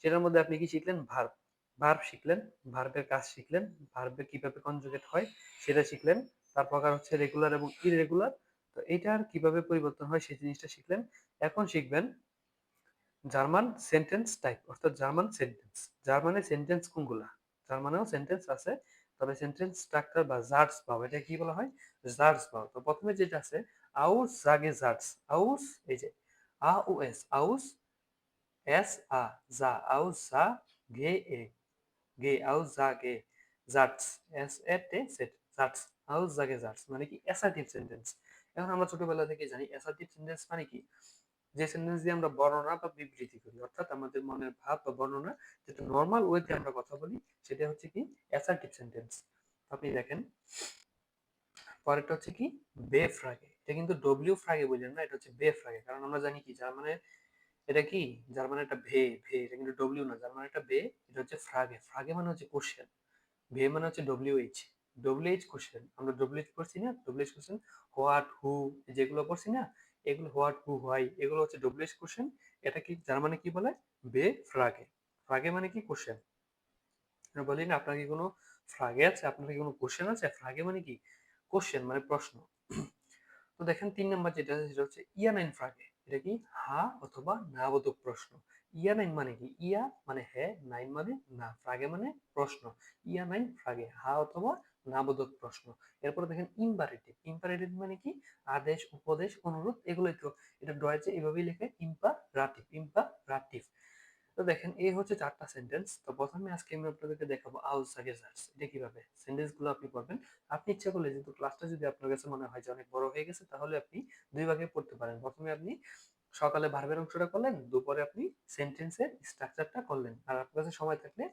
সেটার মধ্যে আপনি কি শিখলেন? ভার্ব, ভার্ব শিখলেন, ভার্বের কাজ শিখলেন, ভার্বে কিভাবে কনজুগেট হয় সেটা শিখলেন। তার প্রকার হচ্ছে রেগুলার এবং ইররেগুলার। তো এটার কিভাবে পরিবর্তন হয় সেই জিনিসটা শিখলেন। এখন শিখবেন জার্মান সেন্টেন্স টাইপ, অর্থাৎ জার্মান সেন্টেন্স। জার্মানে সেন্টেন্স কোনগুলা? জার্মানেও সেন্টেন্স আছে, তবে সেন্টেন্স স্ট্রাকচার বা জার্স বাও, এটা কি বলা হয়? জার্স বাও। তো প্রথমে যেটা আছে, আউস জাগে জার্স। আউস, এই যে আ ও এস, আউস, এস আ, যা, আউস যা, গে এ, গে, আউস যা গে, জার্টস, এস এ তে সেট, জার্টস, আউস জাগে জার্টস মানে কি? Assertive sentence. এখন আমরা ছোটবেলা থেকে জানি অ্যাসার্টিভ সেন্টেন্স মানে কি? যে সেন্টেন্স দিয়ে আমরা বর্ণনা বা বিবৃতি করি, অর্থাৎ আমাদের মনের ভাব বা বর্ণনা যেটা নর্মাল ওয়েতে আমরা কথা বলি, সেটা হচ্ছে কি? Assertive sentence. আপনি দেখেন, পরেরটা হচ্ছে কি? বে ফ্রাগে। এটা কিন্তু ডব্লিউ ফ্রাগে বললেন না, এটা হচ্ছে বে ফ্রাগে। কারণ আমরা জানি কি জার্মানে এটা কি? জার্মানে একটা ভে, ভে এটা কিন্তু ডব্লিউ না, জার্মানে একটা বে, এটা হচ্ছে ফ্রাগে। ফ্রাগে মানে হচ্ছে কোশ্চেন, ভে মানে হচ্ছে ডব্লিউএইচ। ডব্লিউএইচ কোশ্চেন, আমরা ডব্লিউএইচ পড়ছি না? ডব্লিউএইচ কোশ্চেন, হোয়াট, হু, যেগুলো পড়ছি না, এগুলো হোয়াট, হু, হোয়াই, এগুলো হচ্ছে ডব্লিউএইচ কোশ্চেন। এটা কি জার্মানে কি বলে? বে ফ্রাগে। ফ্রাগে মানে কি? কোশ্চেন। বলি না, আপনার কি কোনো ফ্রাগে আছে? আপনার কি কোনো কোশ্চেন আছে? ফ্রাগে মানে কি? কোশ্চেন মানে প্রশ্ন। তো দেখেন 3 নম্বর যেটা আছে সেটা হচ্ছে ইয়া নাইন ফ্রাগে। এটা কি? হা অথবা না বোধক প্রশ্ন। ইয়া নাইন মানে কি? ইয়া মানে হ্যাঁ, নাইন মানে না, ফ্রাগে মানে প্রশ্ন। ইয়া নাইন ফ্রাগে, হা অথবা না বোধক প্রশ্ন। এরপরে দেখেন ইম্পারেটিভ। ইম্পারেটিভ মানে কি? আদেশ, উপদেশ, অনুরোধ, এগুলোই তো। এটা ডয়েচে এভাবেই লেখে, ইম্পারাটিভ, ইম্পারাটিভ। তো দেখেন এই হচ্ছে 4টা সেন্টেন্স। তো প্রথমে আজকে আমি আপনাদেরকে দেখাবো আউটসাগেজার্স, এটা কিভাবে সেন্টেন্স গুলো আপনি পড়বেন। আপনি ইচ্ছা করলে, যেহেতু ক্লাসটা যদি আপনার কাছে মনে হয় যে অনেক বড় হয়ে গেছে, তাহলে আপনি দুই ভাগে পড়তে পারেন। প্রথমে আপনি সকালে ভার্বের অংশটা করলেন, দুপুরে আপনি সেন্টেন্সের স্ট্রাকচারটা করলেন, আর আপনার কাছে সময় থাকলে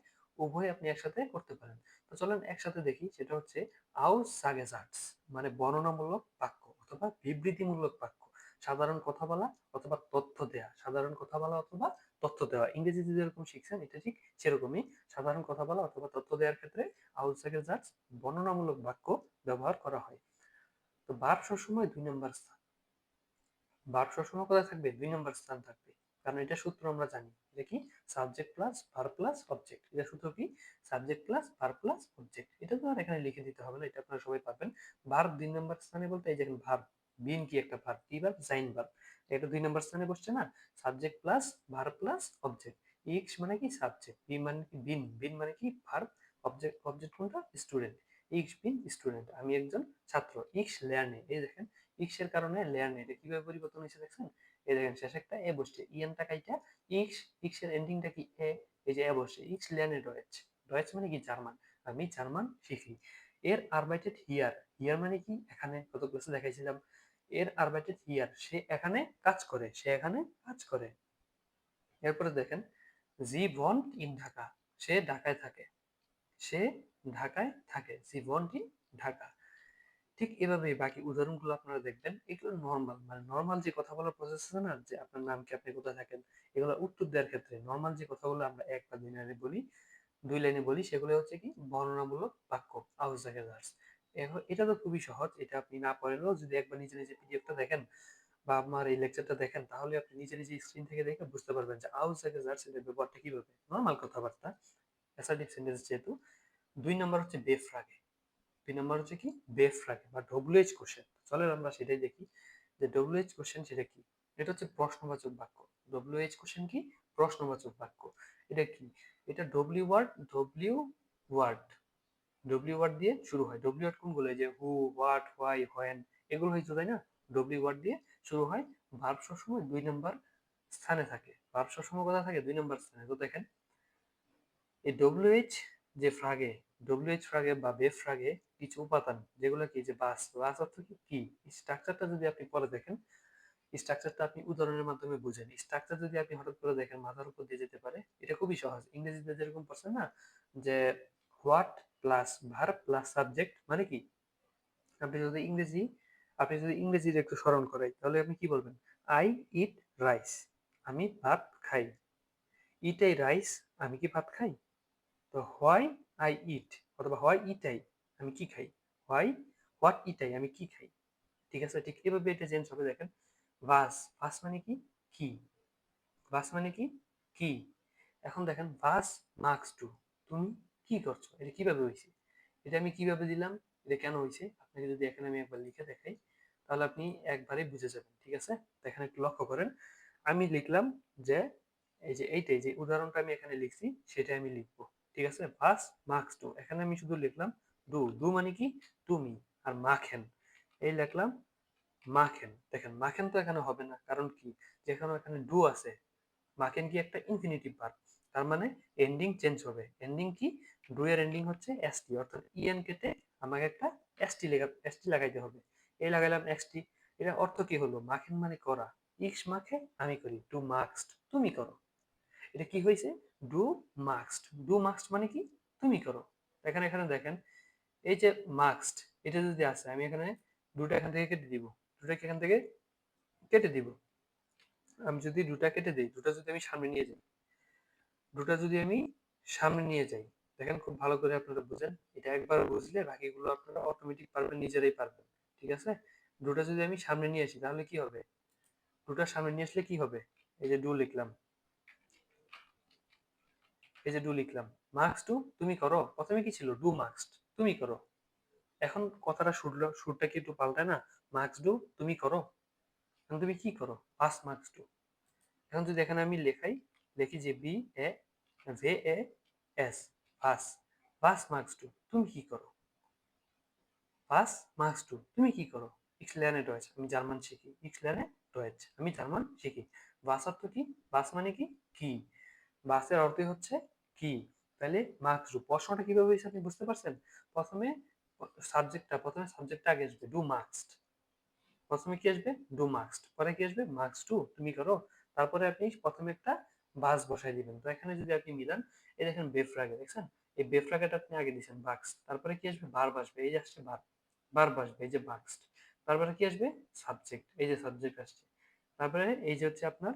উভয় আপনি একসাথে করতে পারেন। তো চলেন একসাথে দেখি। সেটা হচ্ছে আউটসাগেজার্স মানে বর্ণনামূলক বাক্য অথবা বিবৃতিমূলক বাক্য। সাধারণ কথা বলা অথবা তথ্য দেয়া, সাধারণ কথা বলা অথবা তথ্য দেওয়া। ইংরেজিতে যেরকম শিখছেন এটা ঠিক সেরকমই। সাধারণ কথা বলা অথবা তথ্য দেওয়ার ক্ষেত্রে আউটসাগেজার্স বর্ণনামূলক বাক্য ব্যবহার করা হয়। তো ভার্ব সবসময় 2 নম্বর স্থান। ভার্ব সবসময় কোথায় থাকবে? 2 নম্বর স্থান থাকবে। কারণ এটা সূত্র আমরা জানি। এটা কি? Subject plus verb plus object. এটা সূত্র কি? Subject plus verb plus object. এটা তো আর এখানে লিখে দিতে হবে না, এটা আপনারা সবাই পারবেন। ভার্ব 2 নম্বর স্থানে বলতে এই দেখেন ভার্ব, বিন কি একটা ভার্ব, কি ভার্ব? জাইন ভার্ব। এটা 2 নম্বর স্থানে বসছে না? Subject plus verb plus object. ইক্স মানে কি? সাবজেক্ট। বি মানে কি? বিন, বিন মানে কি? ভার্ব। অবজেক্ট কোনটা? স্টুডেন্ট। ইক্স বিন স্টুডেন্ট, আমি একজন ছাত্র। ইক্স লেয়ার্নে, এই দেখেন ইক্স এর কারণে লেয়ার্নে এটা কিভাবে পরিবর্তন হয়েছে দেখছেন? এই দেখেন শেষে একটা এ বসছে, ইএনটা কাইটা ইক্স, ইক্স এর এন্ডিংটা কি এ, এই যে এ বসছে। ইক্স লেয়ার্নে ডয়েচ, ডয়েচ মানে কি? জার্মান। আমি জার্মান শিখি। এর আরবাইটেড হিয়ার, হিয়ার মানে কি? এখানে, গত ক্লাসে দেখাইছিলাম। এর আরবাইটেড হিয়ার, সে এখানে কাজ করে, সে এখানে কাজ করে। এরপরে দেখেন জি ভন্ট ইন ঢাকা, সে ঢাকায় থাকে, সে ঢাকায় থাকে, জি ভন্ট ইন ঢাকা। ঠিক এভাবে বাকি উদাহরণগুলো আপনারা দেখবেন, এগুলো নর্মাল, মানে নর্মাল যে কথা বলার প্রসেস আছে না, যে আপনার নাম কি, আপনি কোথায় থাকেন, এগুলো উত্তর দেওয়ার ক্ষেত্রে নর্মাল যে কথাগুলো আমরা এক বা দুই লাইনে বলি, সেগুলো হচ্ছে কি বর্ণনামূলক বাক্য, আউসজাগেসার্স। এটা তো খুবই সহজ, এটা আপনি না পড়লেও যদি একবার নিজে নিজে পিডিএফটা দেখেন বা আমার এই লেকচারটা দেখেন, তাহলে আপনি নিজে নিজে স্ক্রিন থেকে দেখে বুঝতে পারবেন যে আউসজাগেসার্স এর ব্যবহারটা কিভাবে, নর্মাল কথাবার্তা, অ্যাসার্টিভ সেন্টেন্স যেহেতু। 2 নাম্বার হচ্ছে বেফ্রাগে, 2 নাম্বার হচ্ছে কি বেফ্রাগে বা ডব্লিউএইচ কোশ্চেন। চলেন আমরা সেটাই দেখি যে ডব্লিউএইচ কোশ্চেন সেটা কি। এটা হচ্ছে প্রশ্নবাচক বাক্য। ডব্লিউএইচ কোশ্চেন কি? প্রশ্নবাচক বাক্য। এটা কি? এটা ওয়ার্ড ডব্লিউ ওয়ার্ড দিয়ে শুরু হয়। ডব্লিউ ওয়ার্ড কোনগুলো? এই যে হু, হোয়াট, হোয়াই, হোয়েন, এগুলো হয়তো, তাই না? ডব্লিউ ওয়ার্ড দিয়ে শুরু হয়। ভার্ব সবসময় 2 নাম্বার স্থানে থাকে, ভার্ব সবসময় কোথায় থাকে? 2 নাম্বার স্থানে। তো দেখেন এই ডব্লিউএইচ যে ফ্রাগে, ডব্লিউএইচ ফ্রাগে বা বেফ ফ্রাগে কিছু উপাদান, যেগুলো কি, যে বাস, বাস অর্থ কি কি, স্ট্রাকচারটা যদি আপনি পরে দেখেন, স্ট্রাকচারটা আপনি উদাহরণের মাধ্যমে বুঝেন। স্ট্রাকচার যদি আপনি হঠাৎ করে দেখেন, মাথার উপর দিয়ে যেতে পারে। এটা খুবই সহজ, ইংরেজিতে যেরকম পড়ছেন না, যে what plus verb plus subject মানে কি। আপনি যদি ইংরেজি, আপনি যদি একটু স্মরণ করাই, তাহলে আপনি কি বলবেন? আই ইট রাইস, আমি ভাত খাই। ইট আই রাইস, আমি কি ভাত খাই? তো হোয়াই আই ইট, অথবা হোয়াই ইট আই, আমি কি খাই। হোয়াট ইট আই, আমি কি খাই। ঠিক আছে, ঠিক এভাবে এটা চেঞ্জ হবে। দেখেন ভাস, ভাস মানে কি? কি। ভাস মানে কি? কি। এখন দেখেন ভাস মার্কস টু, তুমি কি করছো, এটা কিভাবে হয়েছে? এটা আমি কিভাবে দিলাম, এটা কেন হয়েছে, আপনাকে যদি এখানে আমি একবার লিখে দেখাই, তাহলে আপনি একবারে বুঝে যাবেন। ঠিক আছে, এখানে একটু লক্ষ্য করেন। আমি লিখলাম যে এই যে এইটাই যে উদাহরণটা আমি এখানে লিখছি, সেটা আমি লিখবো। ঠিক আছে, ভাস মার্কস টু, এখানে আমি শুধু লিখলাম ডু, ডু মানে কি? তুমি। আর মাখেন, এই লিখলাম মাখেন। দেখেন মাখেন তো এখানে হবে না, কারণ কি, যেখানে এখানে ডু আছে। মাখেন কি একটা ইনফিনিটিভ ভার্ব, তার মানে এন্ডিং চেঞ্জ হবে। এন্ডিং কি? ডু এর এন্ডিং হচ্ছে এসটি, অর্থাৎ ইএন কেটে আমাকে একটা এসটি লাগাইতে হবে। এই লাগাইলাম এসটি। এটা অর্থ কি হলো? মাখেন মানে করা, ইক্স মাখে আমি করি, টু মার্কসড তুমি করো। এটা কি হয়েছে? ডু মার্কসড, ডু মার্কসড মানে কি? তুমি করো। এখানে এখানে দেখেন এই যে মার্কসড, এটা যদি আসে, আমি এখানে দুটা এখান থেকে কেটে দিব, দুটাকে এখান থেকে কেটে দিব। আমি যদি দুটা কেটে দিই, দুটা যদি আমি সামনে নিয়ে যাই, দুটা যদি আমি সামনে নিয়ে যাই, দেখেন খুব ভালো করে আপনারা বুঝেন। এটা একবার বুঝলে বাকিগুলো আপনারা অটোমেটিক পারবেন, নিজেরাই পারবেন। ঠিক আছে, দুটা যদি আমি সামনে নিয়ে আসি, তাহলে কি হবে? দুটা সামনে নিয়ে আসলে কি হবে? এই যে ডু লিখলাম, এই যে ডু লিখলাম, মার্কস টু তুমি করো। প্রথমে কি ছিল? ডু মার্কস তুমি করো। এখন কথাটা সুরটা কি একটু পাল্টায় না? মার্কস ডু তুমি করো, এখন তুমি কি করো? পাস মার্কস টু। এখন যদি এখানে আমি লেখাই, লিখি যে বি এ ভে এ এস, পাস, পাস মার্কস টু তুমি কি করো। পাস মার্কস টু তুমি কি করো। ইক্স লেনে ডয়েচ, আমি জার্মান শিখি। ইক্স লেনে ডয়েচ, আমি জার্মান শিখি। বাস অর্থ কি? বাস মানে কি? কি। বাসের অর্থই হচ্ছে কি। তাহলে মার্কস টু, প্রশ্নটা কিভাবে হয়েছে আপনি বুঝতে পারছেন? প্রথমে সাবজেক্টটা আগে আসবে, ডু মার্কসড। প্রথমে কি আসবে? ডু মার্কসড, পরে কি আসবে? মার্কস টু তুমি করো। তারপরে আপনি প্রথমে একটা বাস বসাই দিবেন। তো এখানে যদি আপনি মিলান, এই দেখেন বেফ্রাগে, দেখছেন এই বেফ্রাগেটা আপনি আগে দিয়েছেন বাক্স, তারপরে কি আসবে? ভার্ব আসবে, এই যে আসছে ভার্ব, ভার্ব আসবে, এই যে বাক্সড। তারপরে কি আসবে? সাবজেক্ট, এই যে সাবজেক্ট আসছে। তারপরে এই যে হচ্ছে আপনার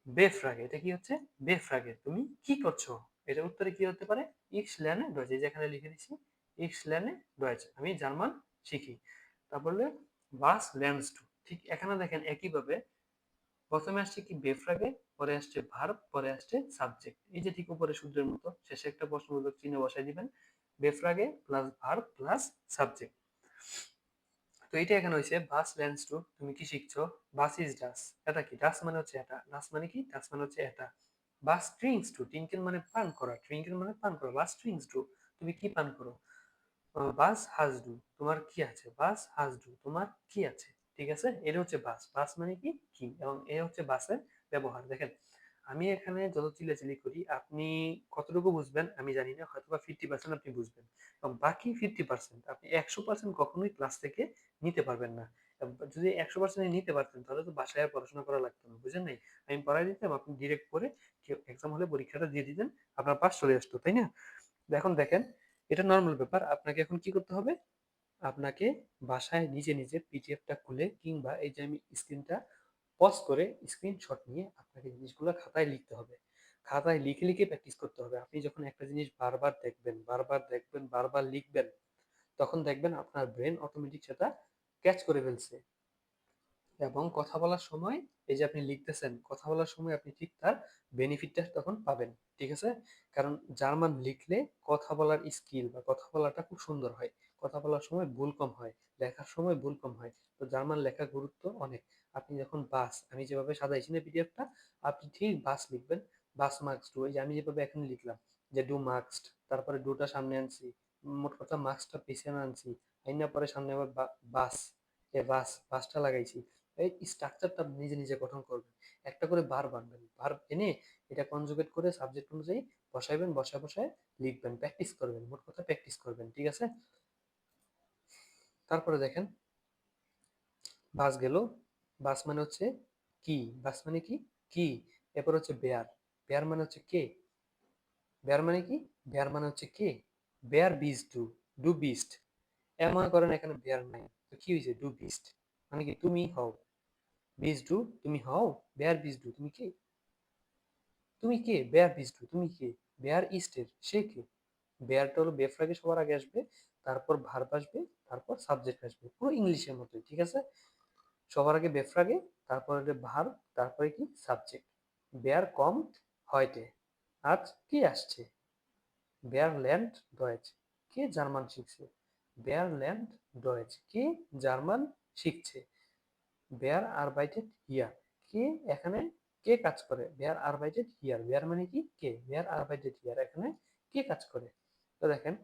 বেফ্রাগে, এটা কি হচ্ছে? বেফ্রাগে, তুমি কি করছো। এটা উত্তরে কি হতে পারে? ইক্স লেনে ডয়েচ, এই যে এখানে লিখে দিচ্ছি ইক্স লেনে ডয়েচ, আমি জার্মান শিখি। তারপরে বাস লেন্স টু। ঠিক এখানে দেখেন একইভাবে প্রথমে আসছে কি? বেফ্রাগে, পরে আসছে ভার্ব, পরে আসছে সাবজেক্ট। এই যে ঠিক উপরে সূত্রের মতো শেষে একটা প্রশ্নবোধক চিহ্ন বসাই দিবেন, বেফ্রাগে প্লাস ভার্ব প্লাস সাবজেক্ট। তো এটা এখানে হয়েছে বাস লেন্স টু, তুমি কি শিখছো। বাস ইজ ডাস, এটা কি? ডাস মানে হচ্ছে এটা, ডাস মানে কি? ডাস মানে হচ্ছে এটা। বাস ড্রিঙ্কস টু, ট্রিঙ্কেল মানে পান করা, ট্রিঙ্কেল মানে পান করা, বাস ড্রিঙ্কস টু তুমি কি পান করো? বাস হাজ ডু, তোমার কি আছে? বাস হাজ ডু, তোমার কি আছে? ঠিক আছে, এটা হচ্ছে বাস। বাস মানে কি কি, এবং এ হচ্ছে বাসের ব্যবহার। দেখেন, আমি এখানে যত চিল্লাচিল্লি করি, আপনি কতটুকু বুঝবেন আমি জানি না, হয়তো বা 50% আপনি বুঝবেন, এবং বাকি 50% আপনি 100% কখনোই ক্লাস থেকে নিতে পারবেন না। যদি 100% নিতে পারতেন তাহলে তো বাসায় আর পড়াশোনা করা লাগতো না, বুঝেন নাই? আমি পড়াই দিতাম, আপনি ডিরেক্ট করে এক্সাম হলে পরীক্ষাটা দিয়ে দিতেন, আপনার পাস চলে আসতো, তাই না? এখন দেখেন, এটা নর্মাল ব্যাপার। আপনাকে এখন কি করতে হবে? আপনাকে বাসায় নিজে নিজে পিডিএফটা খুলে, কিংবা এই যে আমি স্ক্রিনটা পজ করে স্ক্রিনশট নিয়ে আপনাকে জিনিসগুলো খাতায় লিখতে হবে। খাতায় লিখে লিখে প্র্যাকটিস করতে হবে। আপনি যখন একটা জিনিস বারবার দেখবেন, বারবার দেখবেন, বারবার লিখবেন, তখন দেখবেন আপনার ব্রেন অটোমেটিক সেটা ক্যাচ করে ফেলছে। এবং কথা বলার সময়, এই যে আপনি লিখতেছেন, কথা বলার সময় আপনি ঠিক তার বেনিফিটটা তখন পাবেন। ঠিক আছে? কারণ জার্মান লিখলে কথা বলার স্কিল বা কথা বলাটা খুব সুন্দর হয়। কথা বলার সময় ভুল কম হয়, লেখার সময় ভুল কম হয়। তো জার্মান লেখার গুরুত্ব অনেক। আপনি যখন বাস, আমি যেভাবে সাজাইছি না পিডিএফটা, আপনি ঠিক বাস লিখবেন। বাস মার্কস টু, এই যে আমি যেভাবে এখন লিখলাম, যে ডু মার্কসড, তারপরে ডুটা সামনে আনছি, মোট কথা মার্কসটা পিছনে আনছি, আইনা পরে সামনে আবার বাস, এ বাসটা লাগাইছি। এই স্ট্রাকচারটা নিজে নিজে গঠন করবেন। একটা করে ভার্ব আনবেন, ভার্ব এনে এটা কনজুগেট করে সাবজেক্ট অনুযায়ী বসাইবেন, বসায় বসায় লিখবেন, প্র্যাকটিস করবেন, মোট কথা প্র্যাকটিস করবেন। ঠিক আছে? তারপরে দেখেন, বাস গেল। বাস মানে হচ্ছে কি, বাস মানে কি কি। এরপর হচ্ছে বেয়ার। বেয়ার মানে হচ্ছে কে। বেয়ার মানে কি? বেয়ার মানে হচ্ছে কে। বেয়ার বিজ ডু, ডু বিস্ট। মনে করেন এখানে বেয়ার নাই, তো কি হয়েছে? ডু বিস্ট মানে কি? তুমি হও। বিজ ডু, তুমি হও। বেয়ার বিজ ডু, তুমি কে? তুমি কে? বেয়ার বিস্ট, তুমি কে? বেয়ার ইস্টের, সে কে? বেয়ারটা হলো বেফ্রাগে সবার আগে আসবে, তারপর ভার্ব আসবে, তারপর সাবজেক্ট আসবে, পুরো ইংলিশের মতোই। ঠিক আছে? সবার আগে বেফ্রাগে, তারপরে ভার্ব, তারপরে কি? সাবজেক্ট। বেয়ার কমট হয়টে, আজ কি আসছে? বেয়ার ল্যান্ড ডয়েচ, কে জার্মান শিখছে? বেয়ার ল্যান্ড ডয়েচ, কে জার্মান শিখছে? বেয়ার আরবাইটেড হিয়ার, কে এখানে কে কাজ করে? বেয়ার আরবাইটেড হিয়ার, বেয়ার মানে কি? কে। বেয়ার আরবাইটেড হিয়ার, এখানে কে কাজ করে? তো দেখেন,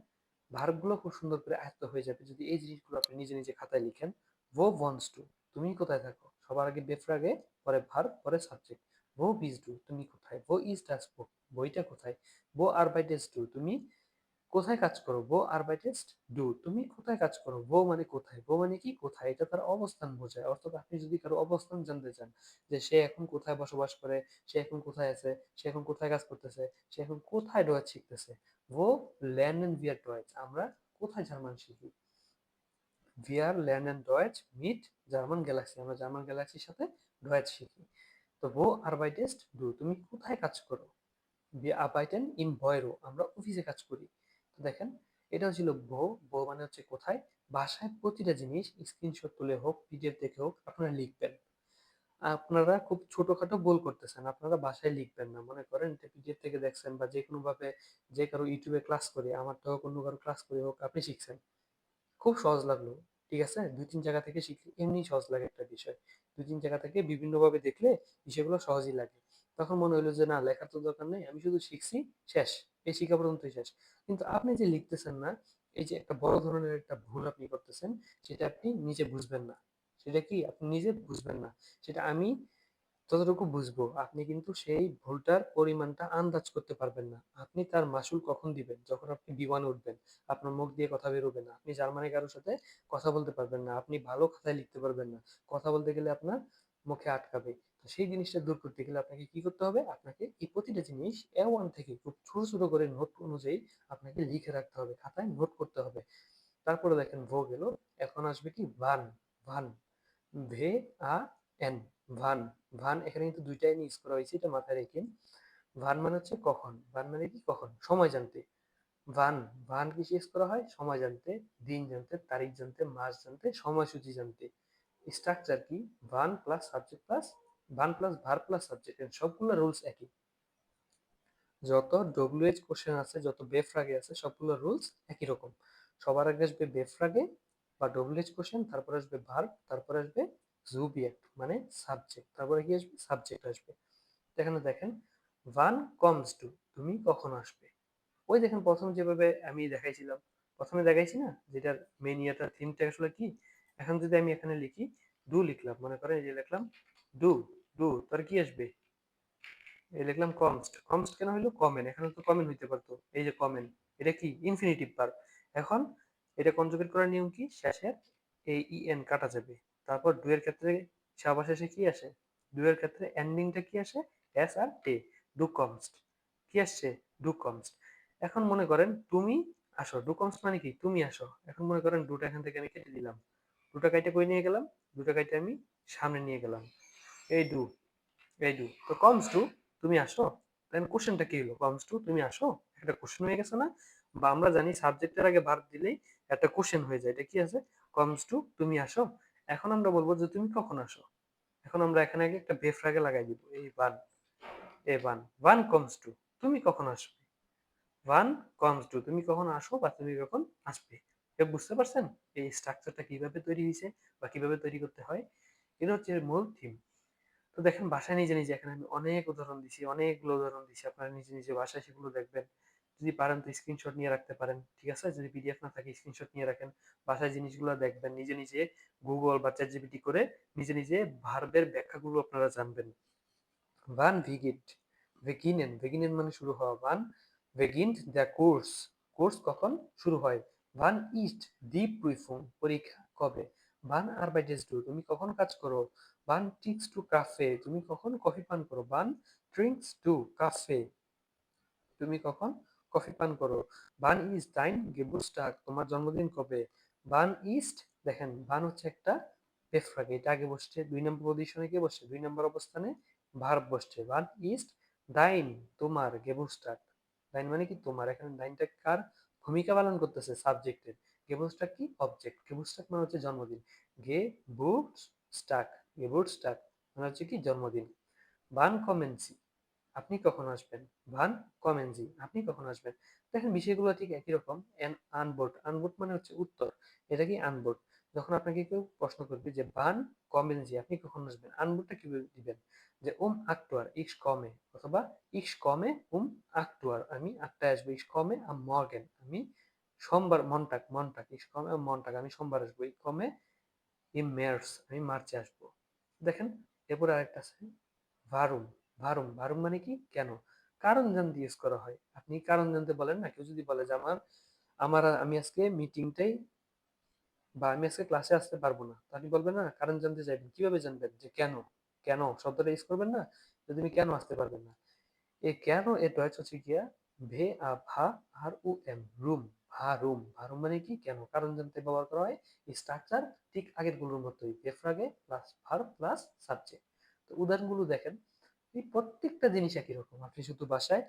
ভার্বগুলো খুব সুন্দর করে আয়ত্ত হয়ে যাবে যদি এই জিনিসগুলো আপনি নিজে নিজে খাতায় লিখেন। ও ওয়ান্টস টু, তুমি কোথায় থাকো? সবার আগে বেফ্রাগে, পরে ভার্ব, পরে সাবজেক্ট। ও বিজ ডু, তুমি কোথায়? ও ইজ ডাস বুক, বইটা কোথায়? ও আরবাইটেস ডু, তুমি কোথায় কাজ করো? বো আরবাইটেস্ট ডু, তুমি কোথায় কাজ করো? বো মানে কোথায়, বো মানে কি? কোথায়। এটা তার অবস্থান বোঝায়। অর্থাৎ আপনি যদি কারো অবস্থান জানতে চান, যে সে এখন কোথায় বসবাস করে, সে এখন কোথায় আছে, সে এখন কোথায় কাজ করতেছে, সে এখন কোথায় ডয়েচ শিখতেছে, ও ল্যান্ডেন ভিয়ার ডয়েচ, আমরা কোথায় জার্মান শিখি? ভিয়ার ল্যান্ডেন ডয়েচ মিট জার্মান গ্যালাক্সি, আমরা জার্মান গ্যালাক্সির সাথে ডয়েচ শিখি। তো বো আরবাইটেস্ট ডু, তুমি কোথায় কাজ করো? wir arbeiten im Büro, আমরা অফিসে কাজ করি। তো দেখেন, এটা হচ্ছিল বো। বো মানে হচ্ছে কোথায়। বাসায় প্রতিটা জিনিস স্ক্রিনশট তুলে হোক, পিডিএফ দেখে হোক, আপনারা লিখবেন। আপনারা খুব ছোটখাটো ভুল করতেছেন, আপনারা বাসায় লিখবেন না। মনে করেন এটা পিডিএফ থেকে দেখছেন, বা যে কোনো ভাবে যে কারো ইউটিউবে ক্লাস করে, আমার তো অন্য কারো ক্লাস করে হোক, আপনি শিখছেন, খুব সহজ লাগলো। ঠিক আছে? ২-৩ জায়গা থেকে শিখলে এমনি সহজ লাগে একটা বিষয়। ২-৩ জায়গা থেকে বিভিন্নভাবে দেখলে বিষয়গুলো সহজই লাগে। তখন মনে হইলো যে না, লেখার তো দরকার নেই। আমি শুধু শিখছি, শেষ। এই শিখা পর্যন্তই শেষ। কিন্তু আপনি যে লিখতেছেন না, এই যে একটা বড় ধরনের একটা ভুল আপনি করতেছেন, সেটা আপনি নিজে বুঝবেন না। সেটা কি? আপনি নিজে বুঝবেন না। সেটা আমি যতটুকু বুঝবো, আপনি কিন্তু সেই ভুলটার পরিমাণটা আন্দাজ করতে পারবেন না। আপনি তার মাসুল কখন দিবেন? যখন আপনি বিমানে উঠবেন, আপনার মুখ দিয়ে কথা বেরোবে না, আপনি জার্মানি কারোর সাথে কথা বলতে পারবেন না, আপনি ভালো খাতায় লিখতে পারবেন না, কথা বলতে গেলে আপনার মুখে আটকাবে। তো সেই জিনিসটা দূর করতে গেলে আপনাকে কি করতে হবে? আপনাকে এই প্রতিটা জিনিস A1 থেকে খুব ছোট ছোট করে নোট অনুযায়ী আপনাকে লিখে রাখতে হবে, খাতায় নোট করতে হবে। তারপরে দেখেন, ভো গেল। এখন আসবে কি? ভান। ভান, ভে আ এন, ভান। ভান এখানে কিন্তু দুইটাই ইউজ করা হয়েছে, এটা মাথায় রেখেন। ভান মানে হচ্ছে কখন, ভান মানে কি? কখন, সময় জানতে। ভান, ভান কিসে ইউজ করা হয়? সময় জানতে, দিন জানতে, তারিখ জানতে, মাস জানতে, সময়সূচি জানতে। স্ট্রাকচার কি? ভান প্লাস সাবজেক্ট প্লাস, ভান প্লাস ভার্ব প্লাস সাবজেক্ট, সবগুলো রুলস একই। যত ডব্লিউএইচ কোশ্চেন আছে, যত বেফ্রাগে আছে, সবগুলো রুলস একই রকম। সবার আগে আসবে বেফ্রাগে বা ডব্লিউএইচ কোশ্চেন, তারপর আসবে ভার্ব, তারপর আসবে জুবিয়েক্ট মানে সাবজেক্ট, তারপরে কি আসবে? সাবজেক্ট আসবে। এখানে দেখেন, ভান কমস টু, তুমি কখন আসবে? ওই দেখেন প্রথম যেভাবে আমি দেখাইছিলাম, প্রথমে দেখাইছি না যেটার মেন ইয়াটা থিমটা আসলে কি। এখন যদি আমি এখানে লিখি ডু লিখলাম, মনে করেন এই যে লিখলাম ডু, ডু তার কি আসবে, এই লিখলাম কনস্ট, কনস্ট কেন হইলো কমেন, এখানে তো কমেন হইতে পারতো, এই যে কমেন, এটা কি ইনফিনিটিভ ভার্ব। এখন এটা কনজুগেট করার নিয়ম কি, শেষের এই ইএন কাটা যাবে, তারপর ডু এর ক্ষেত্রে সবার শেষে কি আসে, ডু এর ক্ষেত্রে এন্ডিংটা কি আসে, এস আর তে, ডু কনস্ট, কি আসছে, ডু কনস্ট। এখন মনে করেন তুমি আসো, ডু কনস্ট মানে কি তুমি আসো, এখন মনে করেন ডুটা এখান থেকে আমি কেটে দিলাম, দুটা কাইটে কই নিয়ে গেলাম, দুটা কাইটে আমি সামনে নিয়ে গেলাম, এই ডু, এই ডু তো কমস টু তুমি আসো, দেন কোশ্চেনটা কি হলো, কমস টু তুমি আসো, একটা কোশ্চেন হয়ে গেছে না, বা আমরা জানি সাবজেক্টের আগে ভার্ব দিলেই একটা কোশ্চেন হয়ে যায়, এটা কি আছে, কমস টু তুমি আসো। এখন আমরা বলবো যে তুমি কখন আসো, এখন আমরা এখানে আগে একটা বেফ আগে লাগাই দিব, এই ওয়ান, এ ওয়ান, ওয়ান কমস টু তুমি কখন আসবে, ওয়ান কমস টু তুমি কখন আসো বা তুমি কখন আসবে। বুঝতে পারছেন এই স্ট্রাকচারটা কিভাবে তৈরি হয়েছে বা কিভাবে তৈরি করতে হয়, এটা হচ্ছে এর মূল থিম। তো দেখেন বাসায় নিজে নিজে এখানে আমি অনেক উদাহরণ দিছি, অনেকগুলো উদাহরণ দিছি, আপনারা নিজে নিজে বাসায় সেগুলো দেখবেন, যদি পারেন তো স্ক্রিনশট নিয়ে রাখতে পারেন, ঠিক আছে, যদি পিডিএফ না থাকে স্ক্রিনশট নিয়ে রাখেন, বাসায় জিনিসগুলো দেখবেন, নিজে নিজে গুগল বা চ্যাট জিপিটি করে নিজে নিজে ভার্বের ব্যাখ্যাগুলো আপনারা জানবেন। ভান ভিগিট, ভেগিনেন, ভেগিনেন মানে শুরু হওয়া, ভান ভেগিন্ট দ্য কোর্স, কোর্স কখন শুরু হয়, ভান ইস্ট দি প্রুফুং পরীক্ষা কবে, ভান আরবাইটেস ডু তুমি কখন কাজ করো, ভান টিক্স টু কাফে তুমি কখন কফি পান করো, ভান ড্রিঙ্কস টু কাফে তুমি কখন কফি পান করো, ভান ইজ টাইম গেবুস্টাগ তোমার জন্মদিন কবে, ভান ইস্ট, দেখেন ভান হচ্ছে একটা পেফ্রাগ, এটা আগে বসছে, দুই নম্বর পজিশনে কে বসছে, দুই নম্বর অবস্থানে ভার্ব বসছে, ভান ইস্ট ডাইন তোমার গেবুস্টাগ, ডাইন মানে কি তোমার, এখানে ডাইনটা কার ভূমিকা পালন করতেছে, সাবজেক্টের, গেবুস্টাগ কি অবজেক্ট, গেবুস্টাগ মানে হচ্ছে জন্মদিন, গে বুট স্টাক, গেবুট স্টাক মানে হচ্ছে কি জন্মদিন, ভান কমেন্সি আপনি কখন আসবেন, ভান কমেনজি আপনি কখন আসবেন। দেখেন বিষয়গুলো ঠিক একই রকম। আনবোর্ড, আনবোর্ড মানে হচ্ছে উত্তর, এটা কি আনবোর্ড, যখন আপনাকে কেউ প্রশ্ন করবে যে ভান কমেনজি আপনি কখন আসবেন, আনবোর্ডটা কিভাবে দিবেন, যে আক্টুয়ার ইক্স কমে, অথবা ইক্স কমে আক্টুয়ার আমি আটটায় আসবো, ইক্স কমে আম মর্গেন আমি সোমবার, মনটাক মনটাক ইক্স কমে মনটাক আমি সোমবার আসবো, ই কমে ইম মেয়ার্স আমি মার্চে আসবো। দেখেন এরপরে আরেকটা আছে ভারুম, ভারুম, ভারুম মানে কি কেন, কারণ জানতে ইউজ করা হয়, আপনি কারণ জানতে বলেন না, কেউ যদি বলে যে আমার আমার আমি আজকে মিটিংটাই বা আমি আজকে ক্লাসে আসতে পারবো না, তো আপনি বলবেন না কারণ জানতে চাইবেন, কিভাবে জানবেন যে কেন, কেন শব্দটা ইউজ করবেন না, যে তুমি কেন আসতে পারবেন না, এই কেন এর ডয়েচ হচ্ছে গিয়া ভে আ ভা আর উ এম রুম, ভারুম, ভারুম মানে কি কেন, কারণ জানতে ব্যবহার করা হয়, স্ট্রাকচার ঠিক আগের গুলোর মতোই, বেফ্রাগে প্লাস ভার্ব প্লাস সাবজেক্ট। তো উদাহরণগুলো দেখেন, এই প্রত্যেকটা জিনিস একই রকম, আপনি শুধু বাসায়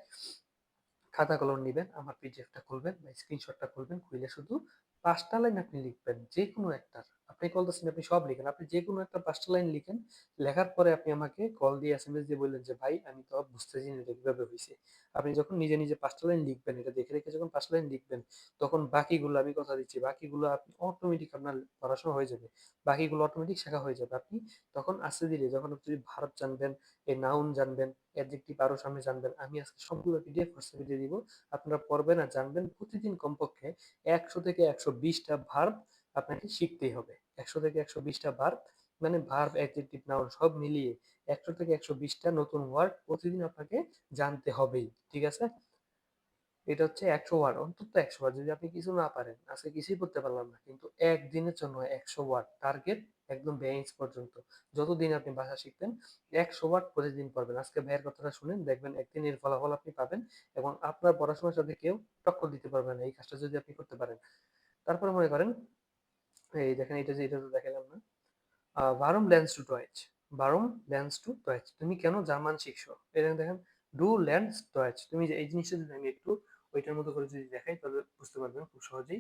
খাতা কলম নিবেন, আমার পিডিএফটা খুলবেন বা স্ক্রিনশটটা খুলবেন, খুলে শুধু ৫টা লাইন আপনি লিখবেন, যে কোনো একটা, আপনি বলতেছেন আপনি সব লিখেন, আপনি যে কোনো একটা ৫টা লাইন লিখেন, লেখার পরে আপনি আমাকে কল দিয়ে এসএমএস দিয়ে বললেন যে ভাই আমি তো বুঝতেছি না এটা কিভাবে হয়েছে। আপনি যখন নিজে নিজে ৫টা লাইন লিখবেন, এটা দেখে রেখে যখন ৫টা লাইন লিখবেন, তখন বাকিগুলো আমি কথা দিচ্ছি, বাকিগুলো আপনি অটোমেটিক আপনার পড়াশোনা হয়ে যাবে, বাকিগুলো অটোমেটিক শেখা হয়ে যাবে। আপনি তখন আস্তে ধীরে যখন আপনি ভার্ব জানবেন, এই নাউন জানবেন, অ্যাডজেক্টিভ আরো সামনে জানবেন, আমি আজকে সবগুলো পিডিএফ হোয়াটসঅ্যাপে দিয়ে দিব, আপনারা পড়বেন আর জানবেন, প্রতিদিন কমপক্ষে ১০০ থেকে ১২০টা ভার্ব আপনাকে শিখতেই হবে, ১০০ থেকে ১২০টা ভার্ব মানে ভার্ব অ্যাডজেক্টিভ নাউন সব মিলিয়ে ১০০ থেকে ১২০টা নতুন ওয়ার্ড প্রতিদিন আপনাকে জানতে হবেই, ঠিক আছে। এটা হচ্ছে ১০০ ওয়ার্ড, অন্তত ১০০ ওয়ার্ড, যদি আপনি কিছু না পারেন, আজকে কিছুই করতে পারলাম না, কিন্তু একদিনের জন্য ১০০ ওয়ার্ড টার্গেট, একদম বেঞ্চ পর্যন্ত, যতদিন আপনি ভাষা শিখবেন ১০০ ওয়ার্ড প্রতিদিন পড়বেন। আজকে ভাইয়ের কথাটা শুনেন, দেখবেন একদিন এর ফলাফল আপনি পাবেন, এবং আপনার পড়াশোনার সাথে কেউ টক্কর দিতে পারবে না এই কাজটা যদি আপনি করতে পারেন। তারপরে মনে করেন এই দেখেন, এটা যে এটা তো দেখালাম না, warum lernst du Deutsch? Warum lernst du Deutsch? তুমি কেন জার্মান শিখছো? এটা দেখেন, du lernst Deutsch, তুমি যে এই জিনিসটা যদি আমি একটু ওইটার মতো করে যদি দেখাই তাহলে বুঝতে পারবেন খুব সহজেই।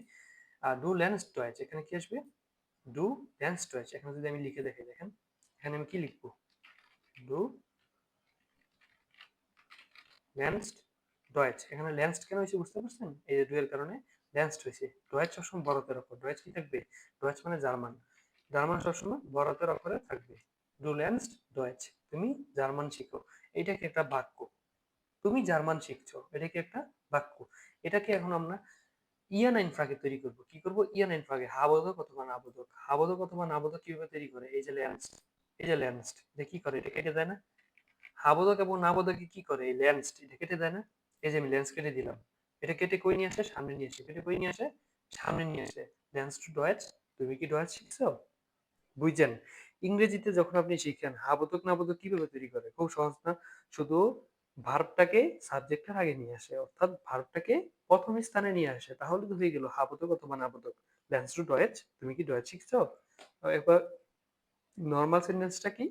du lernst Deutsch এখানে কি আসবে, du lernst Deutsch, এখানে যদি আমি লিখে দেখাই, দেখেন এখানে আমি কি লিখবো, du lernst Deutsch, এখানে lernst কেন হয়েছে বুঝতে পারছেন, এই যে ডু এর কারণে lernst হয়েছে। Deutsch সবসময় বড় হাতের অক্ষর, Deutsch কি থাকবে, Deutsch মানে জার্মান, জার্মান সবসময় বড় হাতের অক্ষরে থাকবে, du lernst Deutsch তুমি জার্মান শিখো, এইটা কি একটা বাক্য, তুমি জার্মান শিখছো, এটা কি একটা বাক্য। এটাকে এখন আমরা ইয়ান ইনফ্রাকে তৈরি করব। কি করব? ইয়ান ইনফ্রাকে হাবোধক অথবা নাবোধক। হাবোধক অথবা নাবোধক কিভাবে তৈরি করে? এই যে ল্যান্সড, এই যে ল্যান্সড, এটা কি করে? এটা কেটে দেয় না? হাবোধক এবং নাবোধকে কি করে? এই ল্যান্সড এটা কেটে দেয় না? এই যে আমি লেন্স কেটে দিলাম, এটা কেটে কই নিয়ে আসে? সামনে নিয়ে আসে। কেটে কই নিয়ে আসে? সামনে নিয়ে আসে। লেন্স টু ডয়েচ। তুমি কি ডয়েচ শিখছো? বুঝছেন? ইংরেজিতে যখন আপনি শিখেন হাবোধক নাবোধক কিভাবে তৈরি করে? খুব সহজ না? শুধু ভার্বটাকে সাবজেক্টের আগে নিয়ে আসে, অর্থাৎ ভার্বটাকে প্রথম স্থানে নিয়ে আসে, তাহলে তো হয়ে গেল হাবোধক অথবা নাবোধক। লেন্স টু ডয়েচ, তুমি কি ডয়েচ শিখছো? এবার নর্মাল সেন্টেন্সটা কি?